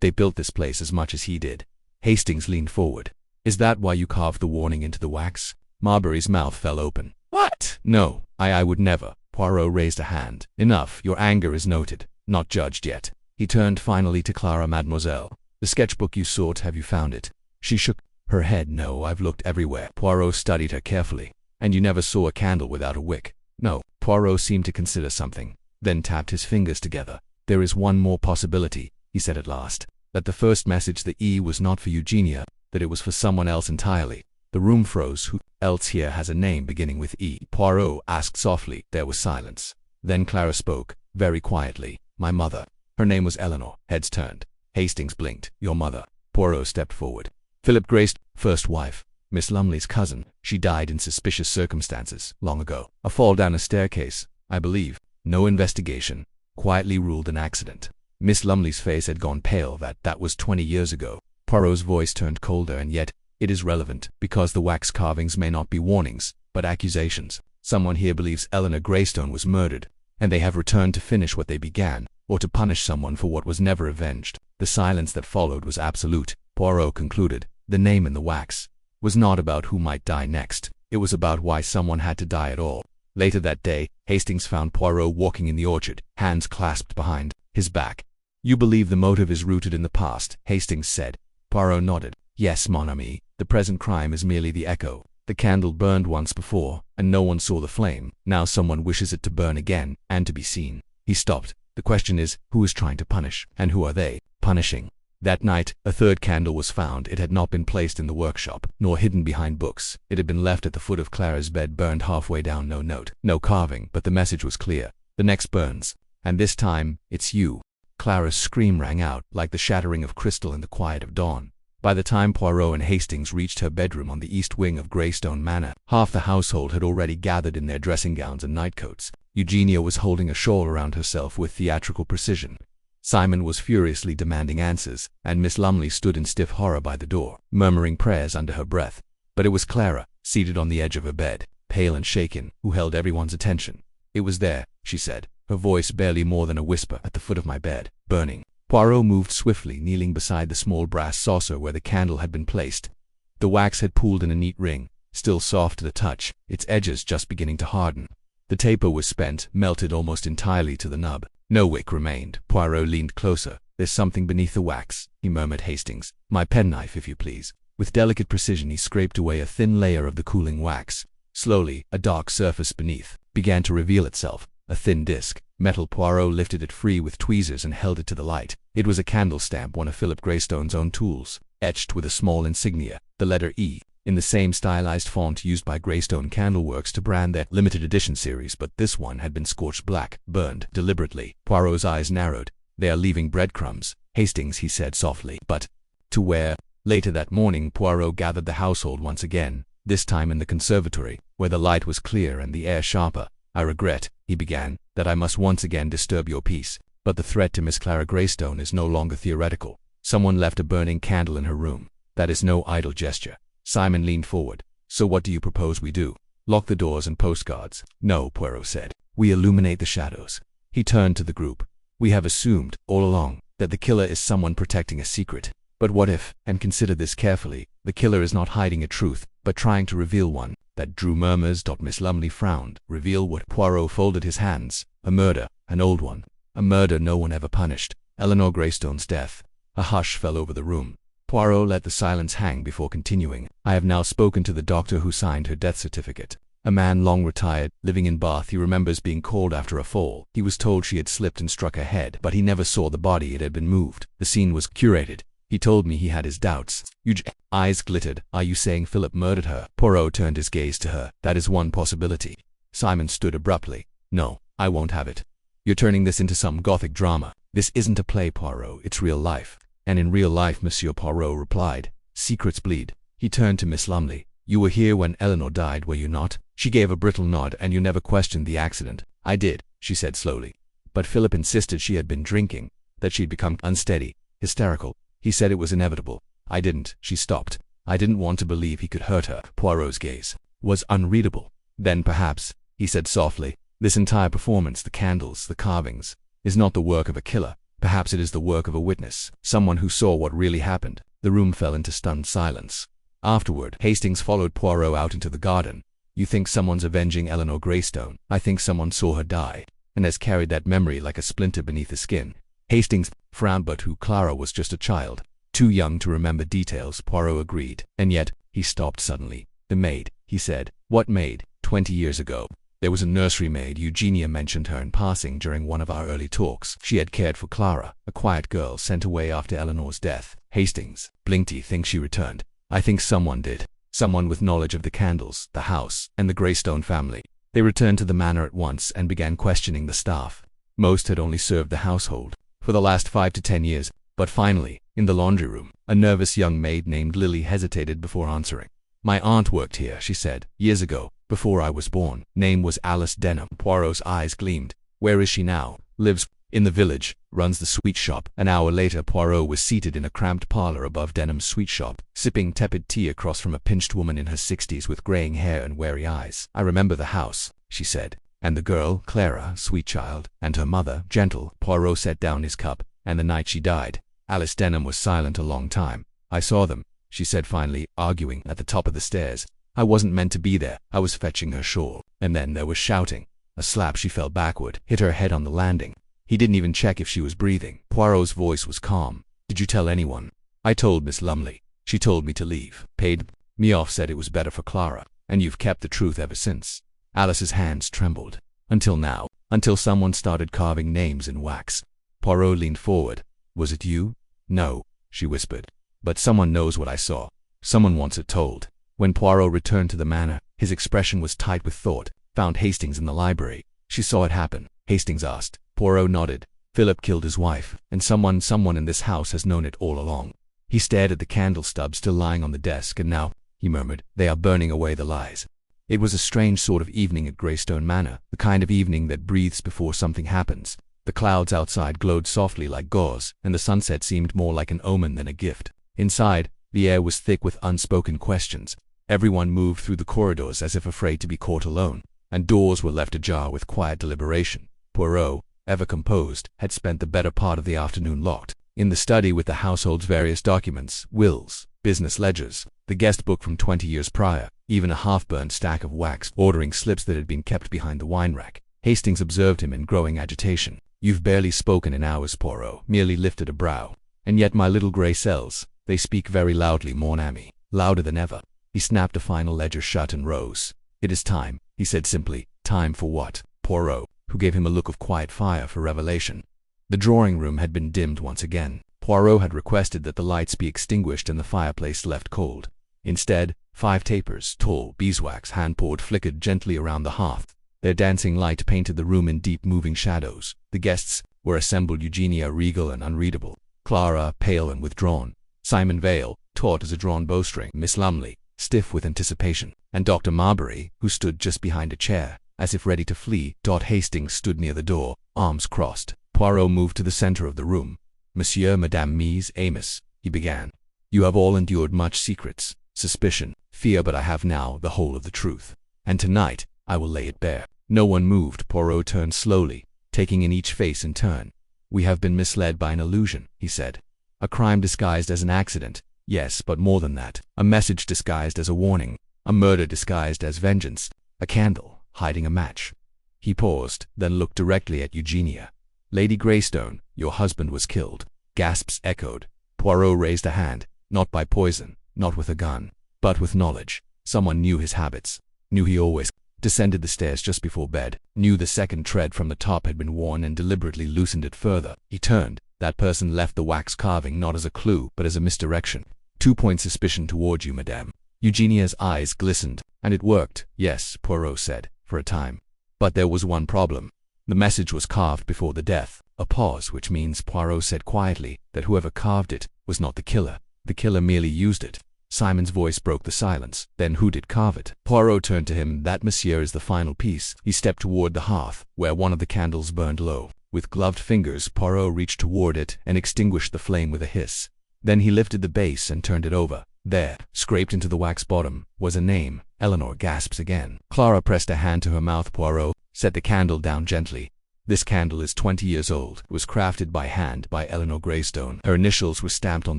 They built this place as much as he did. Hastings leaned forward. Is that why you carved the warning into the wax? Marbury's mouth fell open. What? No, I would never. Poirot raised a hand. Enough, your anger is noted, not judged yet. He turned finally to Clara. Mademoiselle, the sketchbook you sought, have you found it? She shook Her head. No, I've looked everywhere. Poirot studied her carefully. And you never saw a candle without a wick? No. Poirot seemed to consider something, then tapped his fingers together. There is one more possibility, he said at last. That the first message, the E, was not for Eugenia, that it was for someone else entirely. The room froze. Who else here has a name beginning with E? Poirot asked softly. There was silence. Then Clara spoke, very quietly. My mother. Her name was Eleanor. Heads turned. Hastings blinked. Your mother. Poirot stepped forward. Philip Grace, first wife. Miss Lumley's cousin. She died in suspicious circumstances, long ago. A fall down a staircase, I believe. No investigation. Quietly ruled an accident. Miss Lumley's face had gone pale. That was 20 years ago. Poirot's voice turned colder, and yet, it is relevant, because the wax carvings may not be warnings, but accusations. Someone here believes Eleanor Greystone was murdered, and they have returned to finish what they began, or to punish someone for what was never avenged. The silence that followed was absolute. Poirot concluded. The name in the wax was not about who might die next. It was about why someone had to die at all. Later that day, Hastings found Poirot walking in the orchard, hands clasped behind his back. You believe the motive is rooted in the past, Hastings said. Poirot nodded. Yes, mon ami. The present crime is merely the echo. The candle burned once before, and no one saw the flame. Now someone wishes it to burn again, and to be seen. He stopped. The question is, who is trying to punish, and who are they punishing? That night, a third candle was found. It had not been placed in the workshop, nor hidden behind books. It had been left at the foot of Clara's bed, burned halfway down. No note, no carving, but the message was clear. The next burns. And this time, it's you. Clara's scream rang out, like the shattering of crystal in the quiet of dawn. By the time Poirot and Hastings reached her bedroom on the east wing of Greystone Manor, half the household had already gathered in their dressing gowns and nightcoats. Eugenia was holding a shawl around herself with theatrical precision. Simon was furiously demanding answers, and Miss Lumley stood in stiff horror by the door, murmuring prayers under her breath. But it was Clara, seated on the edge of her bed, pale and shaken, who held everyone's attention. It was there, she said, her voice barely more than a whisper, at the foot of my bed, burning. Poirot moved swiftly, kneeling beside the small brass saucer where the candle had been placed. The wax had pooled in a neat ring, still soft to the touch, its edges just beginning to harden. The taper was spent, melted almost entirely to the nub. No wick remained. Poirot leaned closer. There's something beneath the wax, he murmured. Hastings. My penknife, if you please. With delicate precision he scraped away a thin layer of the cooling wax. Slowly, a dark surface beneath began to reveal itself. A thin disc. Metal. Poirot lifted it free with tweezers and held it to the light. It was a candle stamp, one of Philip Greystone's own tools, etched with a small insignia, the letter E, in the same stylized font used by Greystone Candleworks to brand their limited edition series, but this one had been scorched black, burned deliberately. Poirot's eyes narrowed. They are leaving breadcrumbs, Hastings, he said softly. But to where? Later that morning, Poirot gathered the household once again, this time in the conservatory, where the light was clear and the air sharper. I regret, he began, that I must once again disturb your peace, but the threat to Miss Clara Greystone is no longer theoretical. Someone left a burning candle in her room. That is no idle gesture. Simon leaned forward. So what do you propose we do? Lock the doors and postcards? No, Poirot said. We illuminate the shadows. He turned to the group. We have assumed, all along, that the killer is someone protecting a secret. But what if, and consider this carefully, the killer is not hiding a truth, but trying to reveal one? That drew murmurs. Miss Lumley frowned. Reveal what? Poirot folded his hands. A murder, an old one. A murder no one ever punished. Eleanor Greystone's death. A hush fell over the room. Poirot let the silence hang before continuing. I have now spoken to the doctor who signed her death certificate. A man long retired, living in Bath. He remembers being called after a fall. He was told she had slipped and struck her head, but he never saw the body. It had been moved. The scene was curated. He told me he had his doubts. Huge eyes glittered. Are you saying Philip murdered her? Poirot turned his gaze to her. That is one possibility. Simon stood abruptly. No, I won't have it. You're turning this into some gothic drama. This isn't a play, Poirot. It's real life. And in real life, Monsieur Poirot replied, secrets bleed. He turned to Miss Lumley. You were here when Eleanor died, were you not? She gave a brittle nod. And you never questioned the accident? I did, she said slowly. But Philip insisted she had been drinking, that she'd become unsteady, hysterical. He said it was inevitable. I didn't. She stopped. I didn't want to believe he could hurt her. Poirot's gaze was unreadable. Then perhaps, he said softly, this entire performance, the candles, the carvings, is not the work of a killer. Perhaps it is the work of a witness, someone who saw what really happened. The room fell into stunned silence. Afterward, Hastings followed Poirot out into the garden. You think someone's avenging Eleanor Greystone? I think someone saw her die, and has carried that memory like a splinter beneath the skin. Hastings frowned. But who? Clara was just a child. Too young to remember details, Poirot agreed. And yet, he stopped suddenly. The maid, he said. What maid? 20 years ago. There was a nursery maid. Eugenia mentioned her in passing during one of our early talks. She had cared for Clara, a quiet girl sent away after Eleanor's death. Hastings, Blinkty thinks she returned. I think someone did. Someone with knowledge of the Candles, the house, and the Greystone family. They returned to the manor at once and began questioning the staff. Most had only served the household for the last 5 to 10 years, but finally, in the laundry room, a nervous young maid named Lily hesitated before answering. My aunt worked here, she said, years ago, before I was born. Name was Alice Denham. Poirot's eyes gleamed. Where is she now? Lives in the village, runs the sweet shop. An hour later, Poirot was seated in a cramped parlor above Denham's sweet shop, sipping tepid tea across from a pinched woman in her 60s with graying hair and wary eyes. I remember the house, she said. And the girl, Clara, sweet child, and her mother, gentle. Poirot set down his cup. And the night she died. Alice Denham was silent a long time. I saw them, she said finally, arguing at the top of the stairs. I wasn't meant to be there. I was fetching her shawl. And then there was shouting. A slap. She fell backward, hit her head on the landing. He didn't even check if she was breathing. Poirot's voice was calm. Did you tell anyone? I told Miss Lumley. She told me to leave. Paid me off, said it was better for Clara. And you've kept the truth ever since. Alice's hands trembled. Until now. Until someone started carving names in wax. Poirot leaned forward. Was it you? No, she whispered. But someone knows what I saw. Someone wants it told. When Poirot returned to the manor, his expression was tight with thought. Found Hastings in the library. She saw it happen. Hastings asked. Poirot nodded. Philip killed his wife, and someone in this house has known it all along. He stared at the candle stub still lying on the desk, and now, he murmured, they are burning away the lies. It was a strange sort of evening at Greystone Manor, the kind of evening that breathes before something happens. The clouds outside glowed softly like gauze, and the sunset seemed more like an omen than a gift. Inside, the air was thick with unspoken questions. Everyone moved through the corridors as if afraid to be caught alone, and doors were left ajar with quiet deliberation. Poirot, ever composed, had spent the better part of the afternoon locked in the study with the household's various documents, wills, business ledgers, the guest book from 20 years prior, even a half-burned stack of wax ordering slips that had been kept behind the wine rack. Hastings observed him in growing agitation. You've barely spoken in hours, Poirot, merely lifted a brow. And yet my little grey cells, they speak very loudly, mon ami, louder than ever. He snapped a final ledger shut and rose. It is time, he said simply. Time for what? Poirot, who gave him a look of quiet fire for revelation. The drawing-room had been dimmed once again. Poirot had requested that the lights be extinguished and the fireplace left cold. Instead, 5 tapers, tall, beeswax, hand-poured, flickered gently around the hearth. Their dancing light painted the room in deep moving shadows. The guests were assembled: Eugenia, regal and unreadable; Clara, pale and withdrawn; Simon Vale, taut as a drawn bowstring; Miss Lumley, stiff with anticipation; and Dr. Marbury, who stood just behind a chair, as if ready to flee. Hastings stood near the door, arms crossed. Poirot moved to the center of the room. Monsieur, Madame, Mies, Amos, he began. You have all endured much secrets, suspicion, fear, but I have now the whole of the truth. And tonight, I will lay it bare. No one moved. Poirot turned slowly, taking in each face in turn. We have been misled by an illusion, he said. A crime disguised as an accident. Yes, but more than that. A message disguised as a warning. A murder disguised as vengeance. A candle, hiding a match. He paused, then looked directly at Eugenia. Lady Greystone, your husband was killed. Gasps echoed. Poirot raised a hand. Not by poison, not with a gun, but with knowledge. Someone knew his habits. Knew he always descended the stairs just before bed. Knew the second tread from the top had been worn and deliberately loosened it further. He turned. That person left the wax carving not as a clue, but as a misdirection. 2-point suspicion toward you, madame. Eugenia's eyes glistened. And it worked. Yes, Poirot said, for a time. But there was one problem. The message was carved before the death. A pause, which means, Poirot said quietly, that whoever carved it was not the killer. The killer merely used it. Simon's voice broke the silence. Then who did carve it? Poirot turned to him. That, monsieur, is the final piece. He stepped toward the hearth, where one of the candles burned low. With gloved fingers, Poirot reached toward it and extinguished the flame with a hiss. Then he lifted the base and turned it over. There, scraped into the wax bottom, was a name. Eleanor gasps again. Clara pressed a hand to her mouth. Poirot set the candle down gently. This candle is 20 years old. It was crafted by hand by Eleanor Greystone. Her initials were stamped on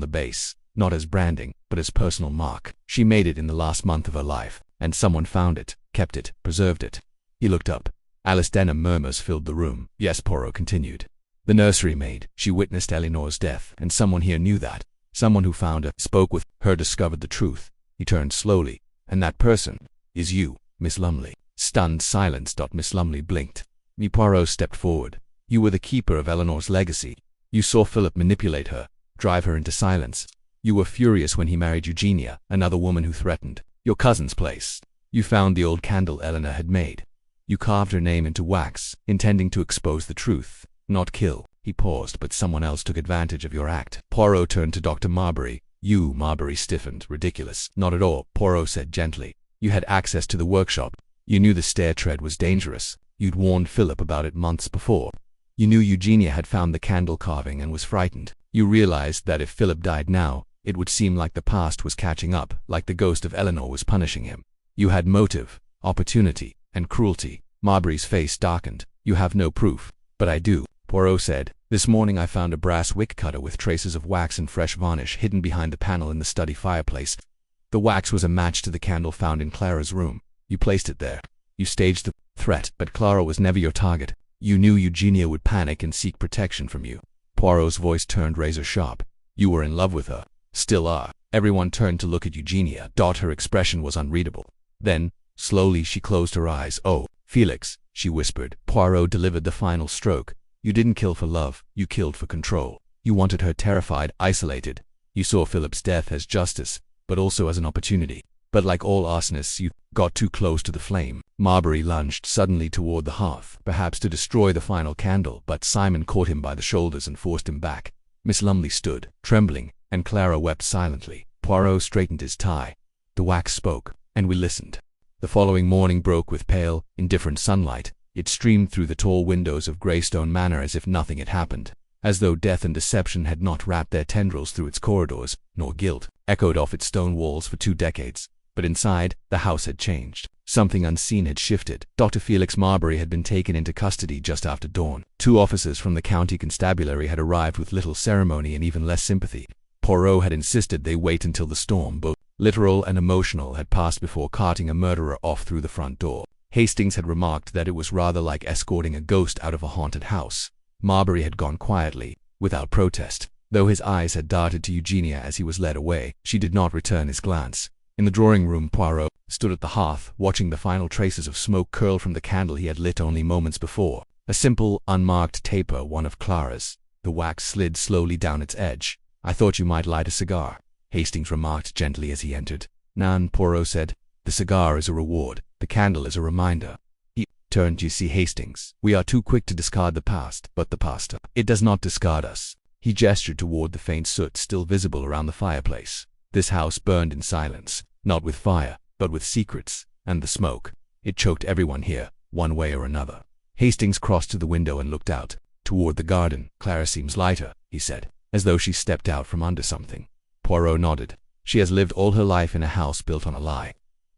the base, not as branding, but as personal mark. She made it in the last month of her life, and someone found it, kept it, preserved it. He looked up. Alice Denham. Murmurs filled the room. Yes, Poirot continued. The nursery maid. She witnessed Eleanor's death, and someone here knew that. Someone who found her, spoke with her, discovered the truth. He turned slowly. And that person is you, Miss Lumley. Stunned silence. Miss Lumley blinked. Poirot stepped forward. You were the keeper of Eleanor's legacy. You saw Philip manipulate her, drive her into silence. You were furious when he married Eugenia, another woman who threatened your cousin's place. You found the old candle Eleanor had made. You carved her name into wax, intending to expose the truth, not kill. He paused, but someone else took advantage of your act. Poirot turned to Dr. Marbury. You, Marbury stiffened. Ridiculous. Not at all, Poirot said gently. You had access to the workshop. You knew the stair tread was dangerous. You'd warned Philip about it months before. You knew Eugenia had found the candle carving and was frightened. You realized that if Philip died now, it would seem like the past was catching up, like the ghost of Eleanor was punishing him. You had motive, opportunity, and cruelty. Marbury's face darkened. You have no proof. But I do, Poirot said. This morning I found a brass wick cutter with traces of wax and fresh varnish hidden behind the panel in the study fireplace. The wax was a match to the candle found in Clara's room. You placed it there. You staged the threat, but Clara was never your target. You knew Eugenia would panic and seek protection from you. Poirot's voice turned razor sharp. You were in love with her. Still are. Everyone turned to look at Eugenia. Her expression was unreadable. Then, slowly she closed her eyes. Oh, Felix, she whispered. Poirot delivered the final stroke. You didn't kill for love, you killed for control. You wanted her terrified, isolated. You saw Philip's death as justice, but also as an opportunity. But like all arsonists, you got too close to the flame. Marbury lunged suddenly toward the hearth, perhaps to destroy the final candle, but Simon caught him by the shoulders and forced him back. Miss Lumley stood, trembling, and Clara wept silently. Poirot straightened his tie. The wax spoke, and we listened. The following morning broke with pale, indifferent sunlight. It streamed through the tall windows of Greystone Manor as if nothing had happened, as though death and deception had not wrapped their tendrils through its corridors, nor guilt echoed off its stone walls for 2 decades. But inside, the house had changed. Something unseen had shifted. Dr. Felix Marbury had been taken into custody just after dawn. 2 officers from the county constabulary had arrived with little ceremony and even less sympathy. Poirot had insisted they wait until the storm, both literal and emotional, had passed before carting a murderer off through the front door. Hastings had remarked that it was rather like escorting a ghost out of a haunted house. Marbury had gone quietly, without protest. Though his eyes had darted to Eugenia as he was led away, she did not return his glance. In the drawing room, Poirot stood at the hearth, watching the final traces of smoke curl from the candle he had lit only moments before. A simple, unmarked taper, one of Clara's. The wax slid slowly down its edge. I thought you might light a cigar, Hastings remarked gently as he entered. None, Poirot said. The cigar is a reward. The candle is a reminder. He turned. You see, Hastings, we are too quick to discard the past, but the past, it does not discard us. He gestured toward the faint soot still visible around the fireplace. This house burned in silence, not with fire, but with secrets, and the smoke. It choked everyone here, one way or another. Hastings crossed to the window and looked out, toward the garden. Clara seems lighter, he said, as though she stepped out from under something. Poirot nodded. She has lived all her life in a house built on a lie.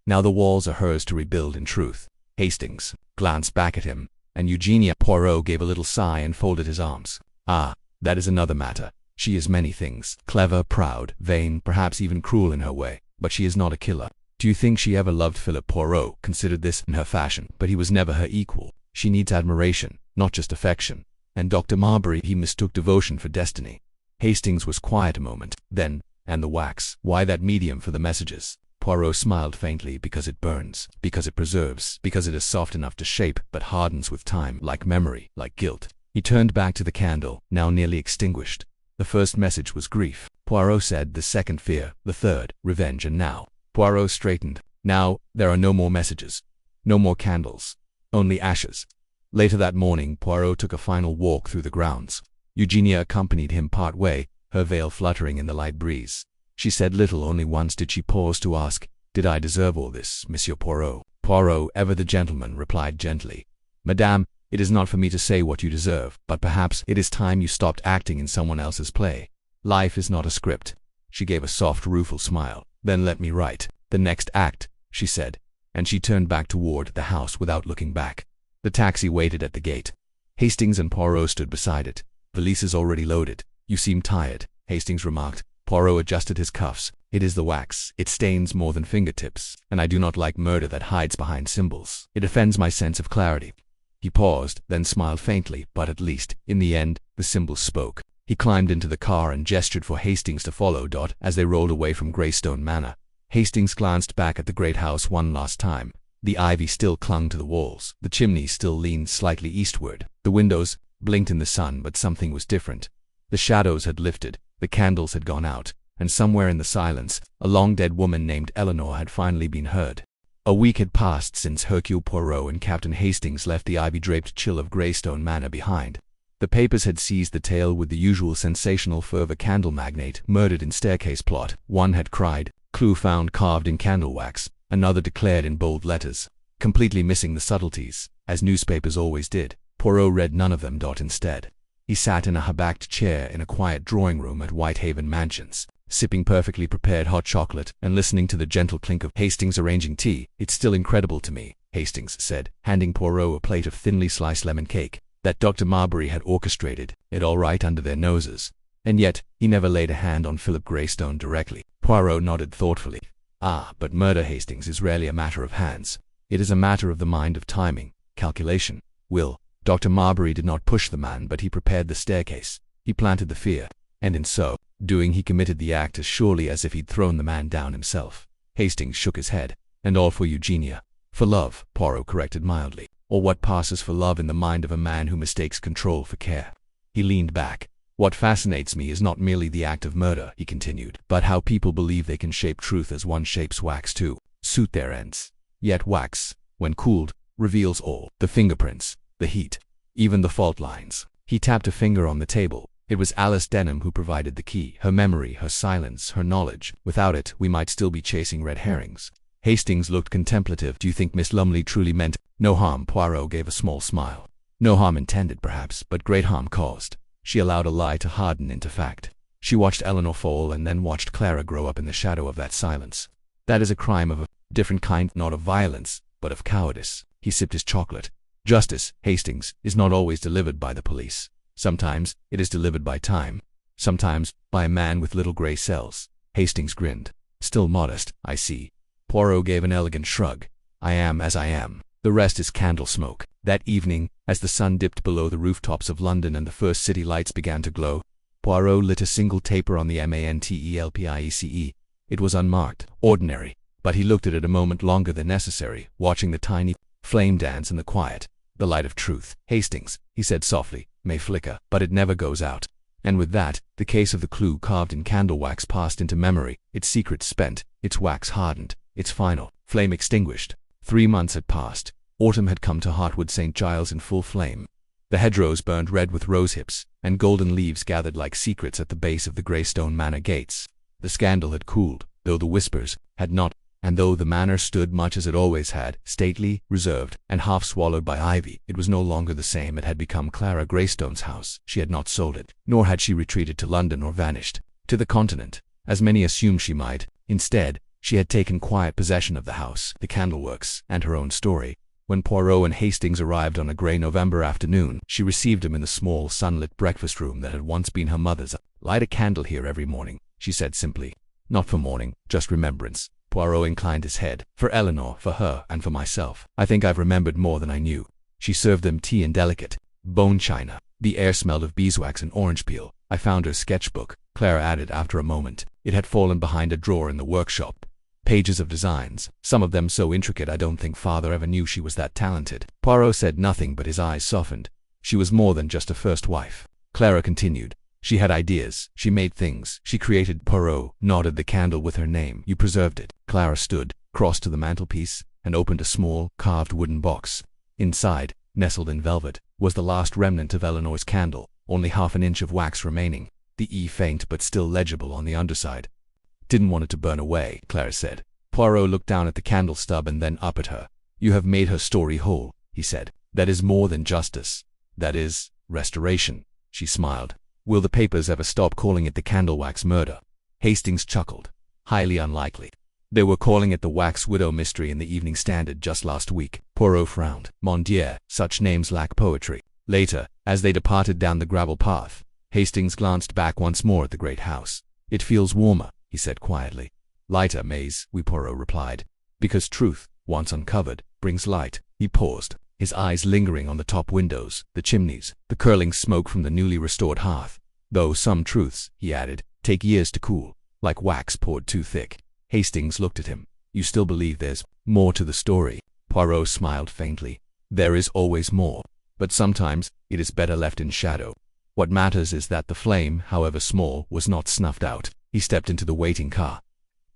Now the walls are hers to rebuild in truth. Hastings glanced back at him, and Eugenia. Poirot gave a little sigh and folded his arms. Ah, that is another matter. She is many things. Clever, proud, vain, perhaps even cruel in her way. But she is not a killer. Do you think she ever loved Philip? Poirot considered this in her fashion, but he was never her equal. She needs admiration, not just affection. And Dr. Marbury, he mistook devotion for destiny. Hastings was quiet a moment. Then, and the wax. Why that medium for the messages? Poirot smiled faintly. Because it burns, because it preserves, because it is soft enough to shape, but hardens with time, like memory, like guilt. He turned back to the candle, now nearly extinguished. The first message was grief, Poirot said. The second, fear. The third, revenge. And now? Poirot straightened. Now, there are no more messages. No more candles. Only ashes. Later that morning, Poirot took a final walk through the grounds. Eugenia accompanied him part way, her veil fluttering in the light breeze. She said little. Only once did she pause to ask, "Did I deserve all this, Monsieur Poirot?" Poirot, ever the gentleman, replied gently, "Madame, it is not for me to say what you deserve, but perhaps it is time you stopped acting in someone else's play. Life is not a script." She gave a soft, rueful smile. "Then let me write the next act," she said, and she turned back toward the house without looking back. The taxi waited at the gate. Hastings and Poirot stood beside it. "Valises already loaded. You seem tired," Hastings remarked. Poirot adjusted his cuffs. "It is the wax. It stains more than fingertips, and I do not like murder that hides behind symbols. It offends my sense of clarity." He paused, then smiled faintly, but at least, in the end, the symbols spoke. He climbed into the car and gestured for Hastings to follow. As they rolled away from Greystone Manor, Hastings glanced back at the great house one last time. The ivy still clung to the walls. The chimney still leaned slightly eastward. The windows blinked in the sun, but something was different. The shadows had lifted, the candles had gone out, and somewhere in the silence, a long-dead woman named Eleanor had finally been heard. A week had passed since Hercule Poirot and Captain Hastings left the ivy-draped chill of Greystone Manor behind. The papers had seized the tale with the usual sensational fervor. Candle magnate murdered in staircase plot. One had cried, clue found carved in candlewax. Another declared in bold letters, completely missing the subtleties, as newspapers always did. Poirot read none of them. Instead, he sat in a high-backed chair in a quiet drawing-room at Whitehaven Mansions, sipping perfectly prepared hot chocolate and listening to the gentle clink of Hastings arranging tea. "It's still incredible to me," Hastings said, handing Poirot a plate of thinly sliced lemon cake, "that Dr. Marbury had orchestrated it all right under their noses. And yet, he never laid a hand on Philip Greystone directly." Poirot nodded thoughtfully. "Ah, but murder, Hastings, is rarely a matter of hands. It is a matter of the mind, of timing, calculation, will. Dr. Marbury did not push the man, but he prepared the staircase. He planted the fear, and in so doing he committed the act as surely as if he'd thrown the man down himself." Hastings shook his head. "And all for Eugenia." "For love," Poirot corrected mildly, "or what passes for love in the mind of a man who mistakes control for care." He leaned back. "What fascinates me is not merely the act of murder," he continued, "but how people believe they can shape truth as one shapes wax to suit their ends. Yet wax, when cooled, reveals all. The fingerprints, the heat, even the fault lines." He tapped a finger on the table. "It was Alice Denham who provided the key. Her memory, her silence, her knowledge. Without it, we might still be chasing red herrings." Hastings looked contemplative. "Do you think Miss Lumley truly meant—" "No harm," Poirot gave a small smile. "No harm intended, perhaps, but great harm caused. She allowed a lie to harden into fact. She watched Eleanor fall and then watched Clara grow up in the shadow of that silence. That is a crime of a different kind, not of violence, but of cowardice." He sipped his chocolate. "Justice, Hastings, is not always delivered by the police. Sometimes it is delivered by time. Sometimes by a man with little gray cells." Hastings grinned. "Still modest, I see." Poirot gave an elegant shrug. "I am as I am. The rest is candle smoke." That evening, as the sun dipped below the rooftops of London and the first city lights began to glow, Poirot lit a single taper on the mantelpiece. It was unmarked, ordinary, but he looked at it a moment longer than necessary, watching the tiny flame dance in the quiet. "The light of truth, Hastings," he said softly, "may flicker, but it never goes out." And with that, the case of the clue carved in candlewax passed into memory, its secret spent, its wax hardened, its final flame extinguished. 3 months had passed. Autumn had come to Hartwood St. Giles in full flame. The hedgerows burned red with rosehips, and golden leaves gathered like secrets at the base of the Greystone Manor gates. The scandal had cooled, though the whispers had not, and though the manor stood much as it always had, stately, reserved, and half swallowed by ivy, it was no longer the same. It had become Clara Greystone's house. She had not sold it, nor had she retreated to London or vanished to the continent, as many assumed she might. Instead, she had taken quiet possession of the house, the candleworks, and her own story. When Poirot and Hastings arrived on a grey November afternoon, she received him in the small, sunlit breakfast room that had once been her mother's. "Light a candle here every morning," she said simply. "Not for mourning, just remembrance." Poirot inclined his head. "For Eleanor, for her, and for myself. I think I've remembered more than I knew." She served them tea in delicate bone china. The air smelled of beeswax and orange peel. "I found her sketchbook," Clara added after a moment. It had fallen behind a drawer in the workshop. Pages of designs, some of them so intricate I don't think father ever knew she was that talented. Poirot said nothing, but his eyes softened. She was more than just a first wife. Clara continued. "She had ideas. She made things. She created." Poirot nodded. "The candle with her name. You preserved it." Clara stood, crossed to the mantelpiece, and opened a small, carved wooden box. Inside, nestled in velvet, was the last remnant of Eleanor's candle, only half an inch of wax remaining, the E faint but still legible on the underside. "Didn't want it to burn away," Clara said. Poirot looked down at the candle stub and then up at her. "You have made her story whole," he said. "That is more than justice. That is restoration." She smiled. "Will the papers ever stop calling it the Candlewax murder?" Hastings chuckled. "Highly unlikely. They were calling it the Wax Widow mystery in the Evening Standard just last week." Poirot frowned. "Mon Dieu, such names lack poetry." Later, as they departed down the gravel path, Hastings glanced back once more at the great house. "It feels warmer," he said quietly. "Lighter, Maze," Poirot replied. "Because truth, once uncovered, brings light." He paused, his eyes lingering on the top windows, the chimneys, the curling smoke from the newly restored hearth. Though some truths, he added, take years to cool, like wax poured too thick. Hastings looked at him. You still believe there's more to the story? Poirot smiled faintly. There is always more, but sometimes it is better left in shadow. What matters is that the flame, however small, was not snuffed out. He stepped into the waiting car.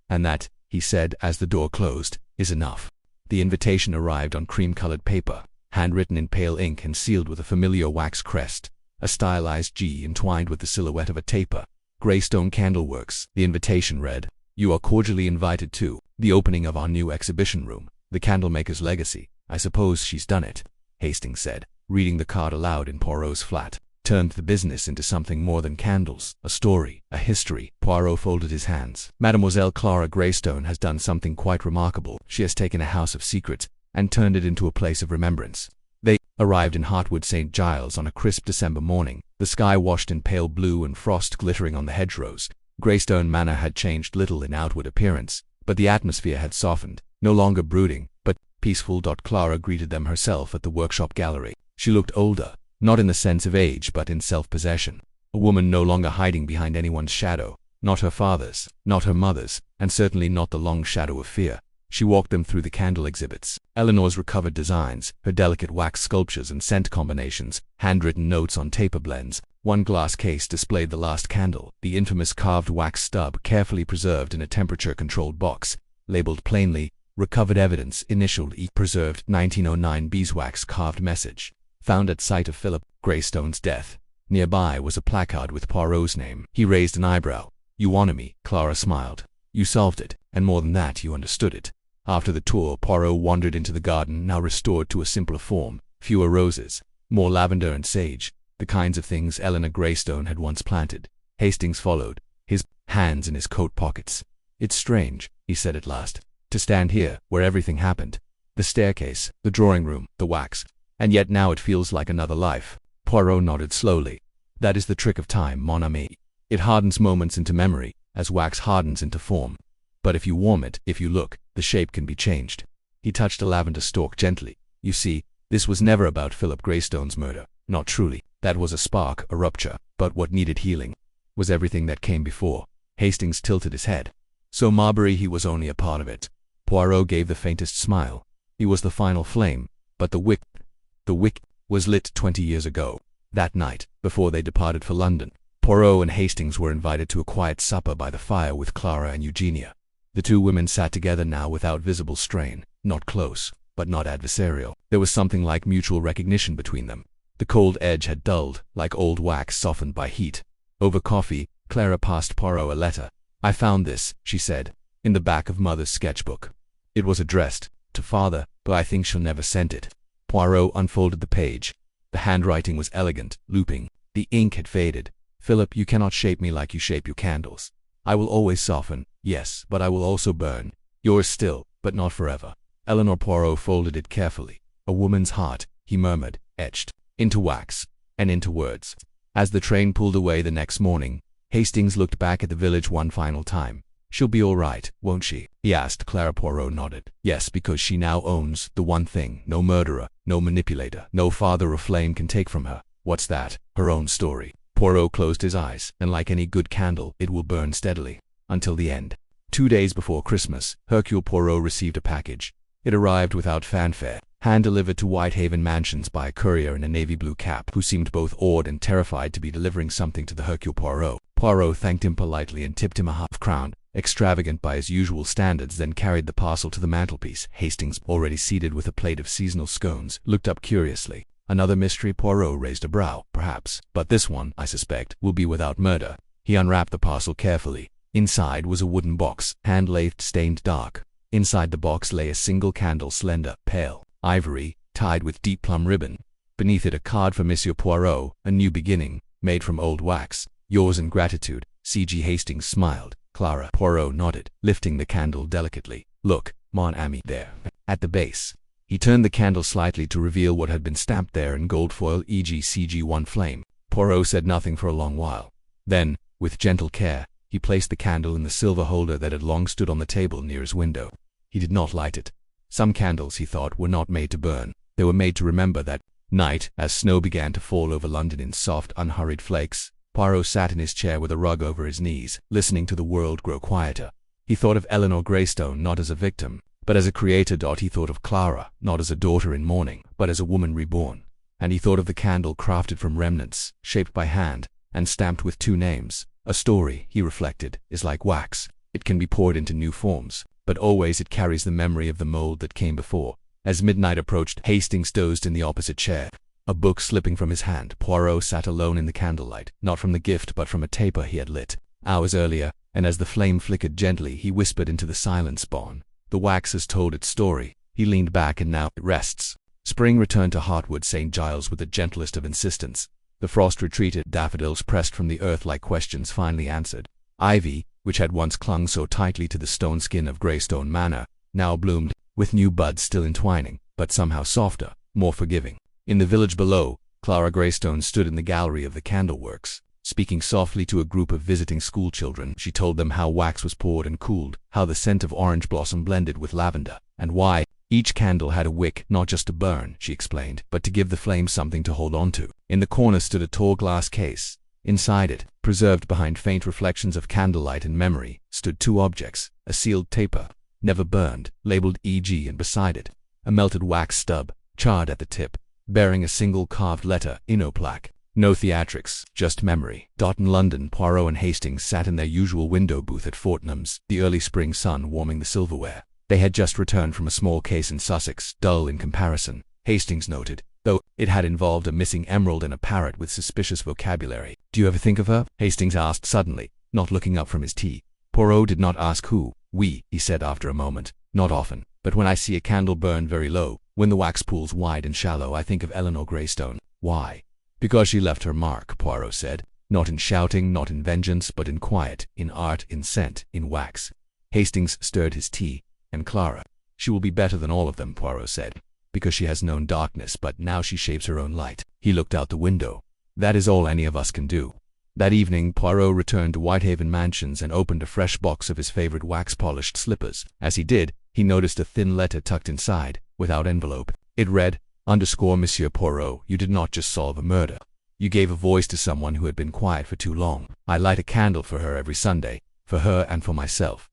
And that, he said as the door closed, is enough. The invitation arrived on cream-colored paper, handwritten in pale ink and sealed with a familiar wax crest, a stylized G entwined with the silhouette of a taper. Greystone Candleworks. The invitation read, You are cordially invited to the opening of our new exhibition room, The Candlemaker's Legacy. I suppose she's done it, Hastings said, reading the card aloud in Poirot's flat. Turned the business into something more than candles, a story, a history. Poirot folded his hands. Mademoiselle Clara Greystone has done something quite remarkable. She has taken a house of secrets and turned it into a place of remembrance. They arrived in Hartwood St. Giles on a crisp December morning, the sky washed in pale blue and frost glittering on the hedgerows. Greystone Manor had changed little in outward appearance, but the atmosphere had softened, no longer brooding, but peaceful. Clara greeted them herself at the workshop gallery. She looked older, not in the sense of age but in self-possession. A woman no longer hiding behind anyone's shadow, not her father's, not her mother's, and certainly not the long shadow of fear. She walked them through the candle exhibits, Eleanor's recovered designs, her delicate wax sculptures and scent combinations, handwritten notes on taper blends. One glass case displayed the last candle, the infamous carved wax stub carefully preserved in a temperature-controlled box, labeled plainly, recovered evidence, initialed E, preserved 1909 beeswax carved message, found at site of Philip Greystone's death. Nearby was a placard with Poirot's name. He raised an eyebrow. You honor me, Clara smiled. You solved it, and more than that, you understood it. After the tour, Poirot wandered into the garden, now restored to a simpler form, fewer roses, more lavender and sage, the kinds of things Eleanor Greystone had once planted. Hastings followed, his hands in his coat pockets. It's strange, he said at last, to stand here, where everything happened. The staircase, the drawing room, the wax. And yet now it feels like another life. Poirot nodded slowly. That is the trick of time, mon ami. It hardens moments into memory, as wax hardens into form. But if you warm it, if you look, the shape can be changed. He touched a lavender stalk gently. You see, this was never about Philip Greystone's murder. Not truly. That was a spark, a rupture. But what needed healing was everything that came before. Hastings tilted his head. So Marbury, he was only a part of it. Poirot gave the faintest smile. He was the final flame, but the wick was lit 20 years ago. That night, before they departed for London, Poirot and Hastings were invited to a quiet supper by the fire with Clara and Eugenia. The two women sat together now without visible strain, not close, but not adversarial. There was something like mutual recognition between them. The cold edge had dulled, like old wax softened by heat. Over coffee, Clara passed Poirot a letter. I found this, she said, in the back of Mother's sketchbook. It was addressed to Father, but I think she'll never send it. Poirot unfolded the page. The handwriting was elegant, looping. The ink had faded. Philip, you cannot shape me like you shape your candles. I will always soften, yes, but I will also burn. Yours still, but not forever. Eleanor. Poirot folded it carefully. A woman's heart, he murmured, etched into wax and into words. As the train pulled away the next morning, Hastings looked back at the village one final time. She'll be all right, won't she? He asked. Clara. Poirot nodded. Yes, because she now owns the one thing no murderer, no manipulator, no father of flame can take from her. What's that? Her own story. Poirot closed his eyes, and like any good candle, it will burn steadily, until the end. 2 days before Christmas, Hercule Poirot received a package. It arrived without fanfare, hand-delivered to Whitehaven Mansions by a courier in a navy blue cap, who seemed both awed and terrified to be delivering something to the Hercule Poirot. Poirot thanked him politely and tipped him a half-crown, extravagant by his usual standards, then carried the parcel to the mantelpiece. Hastings, already seated with a plate of seasonal scones, looked up curiously. Another mystery? Poirot raised a brow. Perhaps, but this one, I suspect, will be without murder. He unwrapped the parcel carefully. Inside was a wooden box, hand-lathed, stained dark. Inside the box lay a single candle, slender, pale, ivory, tied with deep plum ribbon. Beneath it a card for Monsieur Poirot, a new beginning, made from old wax. Yours in gratitude, C.G. Hastings smiled. Clara. Poirot nodded, lifting the candle delicately. Look, mon ami, there, at the base. He turned the candle slightly to reveal what had been stamped there in gold foil, e.g. CG1 flame. Poirot said nothing for a long while. Then, with gentle care, he placed the candle in the silver holder that had long stood on the table near his window. He did not light it. Some candles, he thought, were not made to burn. They were made to remember that night. As snow began to fall over London in soft, unhurried flakes, Poirot sat in his chair with a rug over his knees, listening to the world grow quieter. He thought of Eleanor Greystone not as a victim, but as a creator. He thought of Clara not as a daughter in mourning, but as a woman reborn. And he thought of the candle crafted from remnants, shaped by hand, and stamped with 2 names. A story, he reflected, is like wax. It can be poured into new forms, but always it carries the memory of the mold that came before. As midnight approached, Hastings dozed in the opposite chair, a book slipping from his hand. Poirot sat alone in the candlelight, not from the gift but from a taper he had lit hours earlier, and as the flame flickered gently, he whispered into the silent spawn, "The wax has told its story." He leaned back, and now it rests. Spring returned to Hartwood St. Giles with the gentlest of insistence. The frost retreated, daffodils pressed from the earth like questions finally answered. Ivy, which had once clung so tightly to the stone skin of Greystone Manor, now bloomed, with new buds still entwining, but somehow softer, more forgiving. In the village below, Clara Greystone stood in the gallery of the Candleworks. Speaking softly to a group of visiting schoolchildren, she told them how wax was poured and cooled, how the scent of orange blossom blended with lavender, and why each candle had a wick, not just to burn, she explained, but to give the flame something to hold on to. In the corner stood a tall glass case. Inside it, preserved behind faint reflections of candlelight and memory, stood 2 objects: a sealed taper, never burned, labeled E.G., and beside it, a melted wax stub, charred at the tip, bearing a single carved letter, "Inno plaque." No theatrics, just memory. In London, Poirot and Hastings sat in their usual window booth at Fortnum's, the early spring sun warming the silverware. They had just returned from a small case in Sussex, dull in comparison, Hastings noted, though it had involved a missing emerald and a parrot with suspicious vocabulary. "Do you ever think of her?" Hastings asked suddenly, not looking up from his tea. Poirot did not ask who. "We," he said after a moment. "Not often, but when I see a candle burn very low, when the wax pools wide and shallow, I think of Eleanor Greystone." "Why?" "Because she left her mark," Poirot said. "Not in shouting, not in vengeance, but in quiet, in art, in scent, in wax." Hastings stirred his tea. "And Clara? She will be better than all of them," Poirot said, "because she has known darkness, but now she shapes her own light." He looked out the window. "That is all any of us can do." That evening, Poirot returned to Whitehaven Mansions and opened a fresh box of his favorite wax-polished slippers. As he did, he noticed a thin letter tucked inside, without envelope. It read, "Monsieur Poirot, you did not just solve a murder. You gave a voice to someone who had been quiet for too long. I light a candle for her every Sunday, for her and for myself.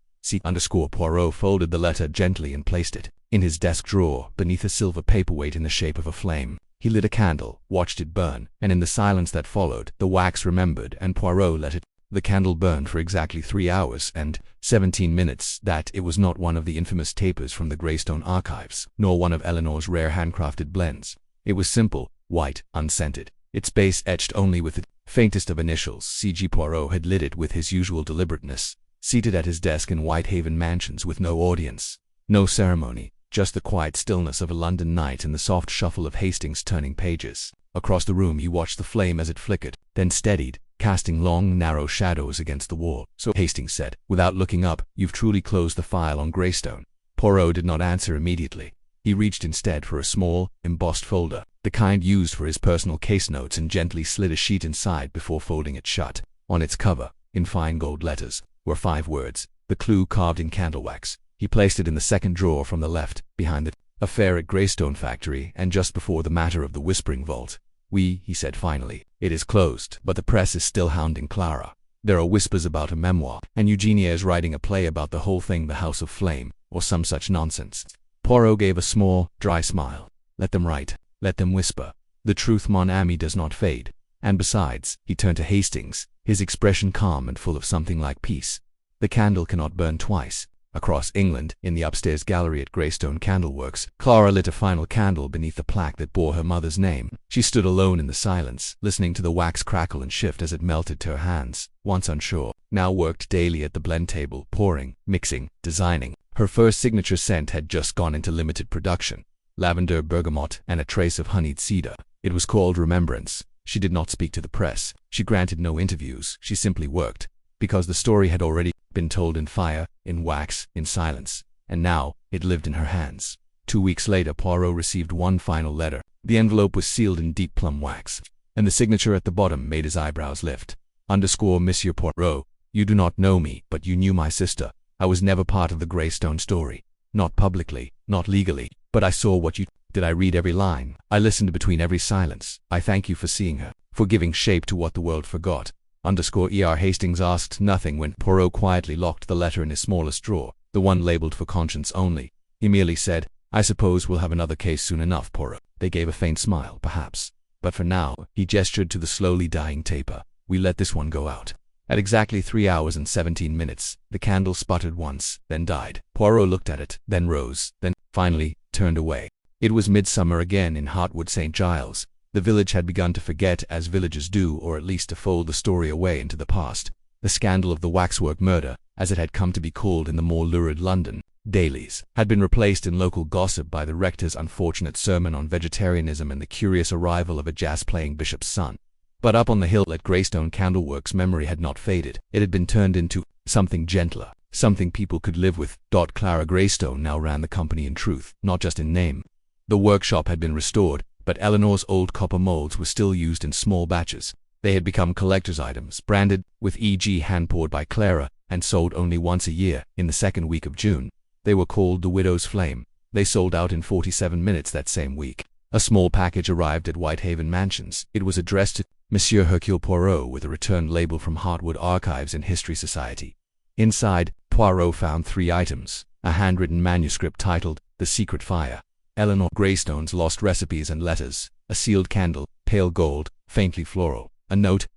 Poirot folded the letter gently and placed it in his desk drawer, beneath a silver paperweight in the shape of a flame. He lit a candle, watched it burn, and in the silence that followed, the wax remembered, and Poirot let it. The candle burned for exactly 3 hours and 17 minutes. That it was not one of the infamous tapers from the Greystone archives, nor one of Eleanor's rare handcrafted blends. It was simple, white, unscented, its base etched only with the faintest of initials. C.G. Poirot had lit it with his usual deliberateness, seated at his desk in Whitehaven Mansions with no audience, no ceremony, just the quiet stillness of a London night and the soft shuffle of Hastings turning pages. Across the room he watched the flame as it flickered, then steadied, casting long, narrow shadows against the wall. "So," Hastings said, without looking up, "you've truly closed the file on Greystone?" Poirot did not answer immediately. He reached instead for a small, embossed folder, the kind used for his personal case notes, and gently slid a sheet inside before folding it shut. On its cover, in fine gold letters, were 5 words, the clue carved in candlewax. He placed it in the second drawer from the left, behind the affair at Greystone factory, and just before the matter of the Whispering Vault. He said finally, "It is closed, but the press is still hounding Clara. There are whispers about a memoir, and Eugenia is writing a play about the whole thing, The House of Flame, or some such nonsense." Poirot gave a small, dry smile. "Let them write. Let them whisper. The truth, mon ami, does not fade. And besides," he turned to Hastings, his expression calm and full of something like peace, "the candle cannot burn twice." Across England, in the upstairs gallery at Greystone Candleworks, Clara lit a final candle beneath the plaque that bore her mother's name. She stood alone in the silence, listening to the wax crackle and shift as it melted to her hands. Once unsure, now worked daily at the blend table, pouring, mixing, designing. Her first signature scent had just gone into limited production. Lavender, bergamot, and a trace of honeyed cedar. It was called Remembrance. She did not speak to the press. She granted no interviews. She simply worked, because the story had already been told in fire, in wax, in silence, and now it lived in her hands. 2 weeks later, Poirot received one final letter. The envelope was sealed in deep plum wax, and the signature at the bottom made his eyebrows lift. Monsieur Poirot, you do not know me, but you knew my sister. I was never part of the Greystone story. Not publicly, not legally, but I saw what you did. I read every line. I listened between every silence. I thank you for seeing her, for giving shape to what the world forgot. Hastings asked nothing when Poirot quietly locked the letter in his smallest drawer, the one labeled for conscience only. He merely said, "I suppose we'll have another case soon enough, Poirot." They gave a faint smile, perhaps. "But for now," he gestured to the slowly dying taper, "we let this one go out." At exactly 3 hours and 17 minutes, the candle sputtered once, then died. Poirot looked at it, then rose, then, finally, turned away. It was midsummer again in Hartwood St. Giles. The village had begun to forget, as villages do, or at least to fold the story away into the past. The scandal of the waxwork murder, as it had come to be called in the more lurid London dailies, had been replaced in local gossip by the rector's unfortunate sermon on vegetarianism and the curious arrival of a jazz-playing bishop's son. But up on the hill at Greystone, Candleworks' memory had not faded. It had been turned into something gentler, something people could live with. Clara Greystone now ran the company in truth, not just in name. The workshop had been restored, but Eleanor's old copper molds were still used in small batches. They had become collector's items, branded with E.G. hand-poured by Clara, and sold only once a year, in the second week of June. They were called the Widow's Flame. They sold out in 47 minutes that same week. A small package arrived at Whitehaven Mansions. It was addressed to Monsieur Hercule Poirot with a returned label from Hartwood Archives and History Society. Inside, Poirot found 3 items: a handwritten manuscript titled The Secret Fire, Eleanor Greystone's lost recipes and letters, a sealed candle, pale gold, faintly floral, a note,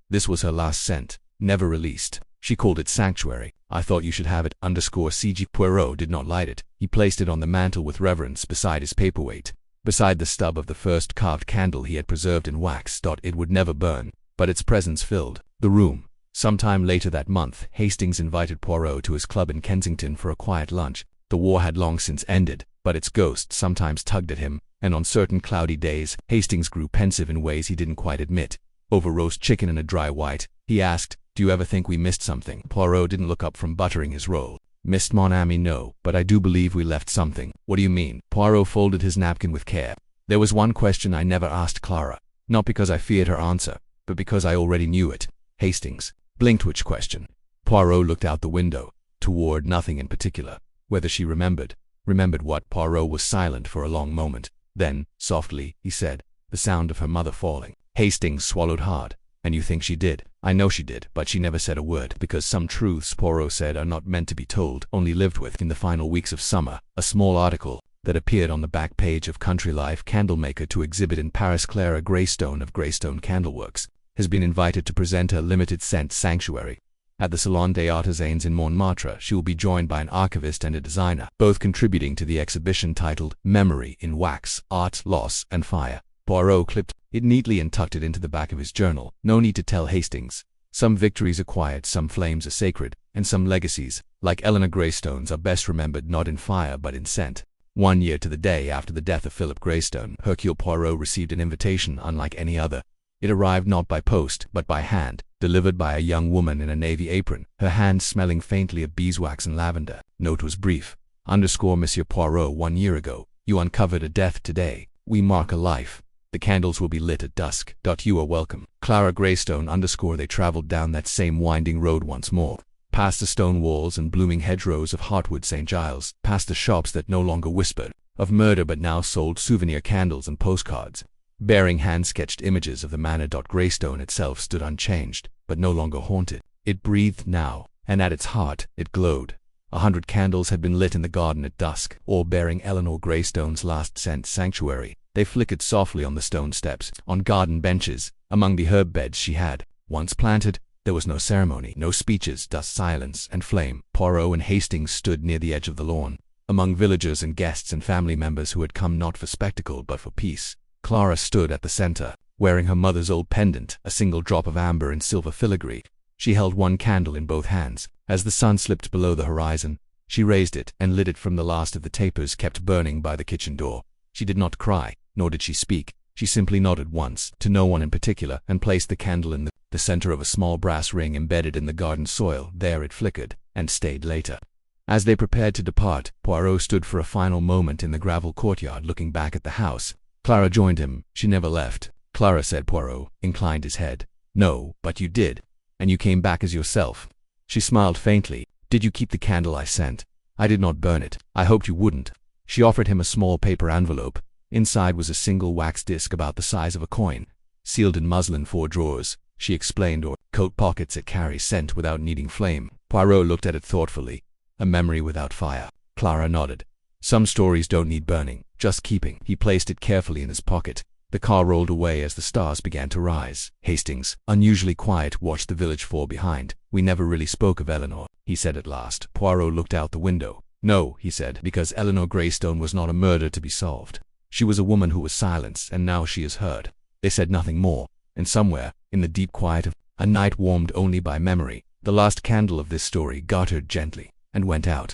"This was her last cent, never released. She called it Sanctuary. I thought you should have it, CG." Poirot did not light it. He placed it on the mantel with reverence beside his paperweight, beside the stub of the first carved candle he had preserved in wax. It would never burn, but its presence filled the room. Sometime later that month, Hastings invited Poirot to his club in Kensington for a quiet lunch. The war had long since ended, but its ghost sometimes tugged at him, and on certain cloudy days, Hastings grew pensive in ways he didn't quite admit. Over roast chicken and a dry white, he asked, "Do you ever think we missed something?" Poirot didn't look up from buttering his roll. "Missed, mon ami, no, but I do believe we left something." "What do you mean?" Poirot folded his napkin with care. "There was one question I never asked Clara, not because I feared her answer, but because I already knew it." Hastings blinked. "Which question?" Poirot looked out the window, toward nothing in particular. Whether she remembered. Remembered what? Poirot was silent for a long moment. Then, softly, he said, "The sound of her mother falling." Hastings swallowed hard. "And you think she did?" "I know she did, but she never said a word, because some truths," Poirot said, "are not meant to be told, only lived with." In the final weeks of summer, a small article that appeared on the back page of Country Life Candlemaker to exhibit in Paris. Clara Greystone of Greystone Candleworks has been invited to present her limited scent Sanctuary at the Salon des Artisans in Montmartre. She will be joined by an archivist and a designer, both contributing to the exhibition titled Memory in Wax, Art, Loss, and Fire. Poirot clipped it neatly and tucked it into the back of his journal. No need to tell Hastings. Some victories are quiet, some flames are sacred, and some legacies, like Eleanor Greystone's, are best remembered not in fire but in scent. 1 year to the day after the death of Philip Greystone, Hercule Poirot received an invitation unlike any other. It arrived not by post, but by hand, delivered by a young woman in a navy apron, her hand smelling faintly of beeswax and lavender. Note was brief. Monsieur Poirot, 1 year ago, you uncovered a death today. We mark a life. The candles will be lit at dusk. You are welcome. Clara Greystone. They traveled down that same winding road once more, past the stone walls and blooming hedgerows of Hartwood St. Giles, past the shops that no longer whispered of murder but now sold souvenir candles and postcards, bearing hand-sketched images of the manor. Greystone itself stood unchanged, but no longer haunted. It breathed now, and at its heart, it glowed. 100 candles had been lit in the garden at dusk, all bearing Eleanor Greystone's last scent Sanctuary. They flickered softly on the stone steps, on garden benches, among the herb beds she had once planted. There was no ceremony, no speeches, just silence and flame. Poirot and Hastings stood near the edge of the lawn, among villagers and guests and family members who had come not for spectacle but for peace. Clara stood at the center, wearing her mother's old pendant, a single drop of amber in silver filigree. She held one candle in both hands. As the sun slipped below the horizon, she raised it and lit it from the last of the tapers kept burning by the kitchen door. She did not cry, nor did she speak. She simply nodded once, to no one in particular, and placed the candle in the center of a small brass ring embedded in the garden soil. There it flickered, and stayed later. As they prepared to depart, Poirot stood for a final moment in the gravel courtyard looking back at the house. Clara joined him. "She never left." "Clara," said Poirot, inclined his head. "No, but you did. And you came back as yourself." She smiled faintly. "Did you keep the candle I sent?" "I did not burn it. I hoped you wouldn't." She offered him a small paper envelope. Inside was a single wax disc about the size of a coin, sealed in muslin, 4 drawers. She explained, "Or coat pockets it carries scent without needing flame. Poirot looked at it thoughtfully. A memory without fire. Clara nodded. Some stories don't need burning, just keeping. He placed it carefully in his pocket. The car rolled away as the stars began to rise. Hastings, unusually quiet, watched the village fall behind. "We never really spoke of Eleanor," he said at last. Poirot looked out the window. "No," he said, "because Eleanor Greystone was not a murder to be solved. She was a woman who was silenced, and now she is heard." They said nothing more, and somewhere, in the deep quiet of a night warmed only by memory, the last candle of this story guttered gently and went out.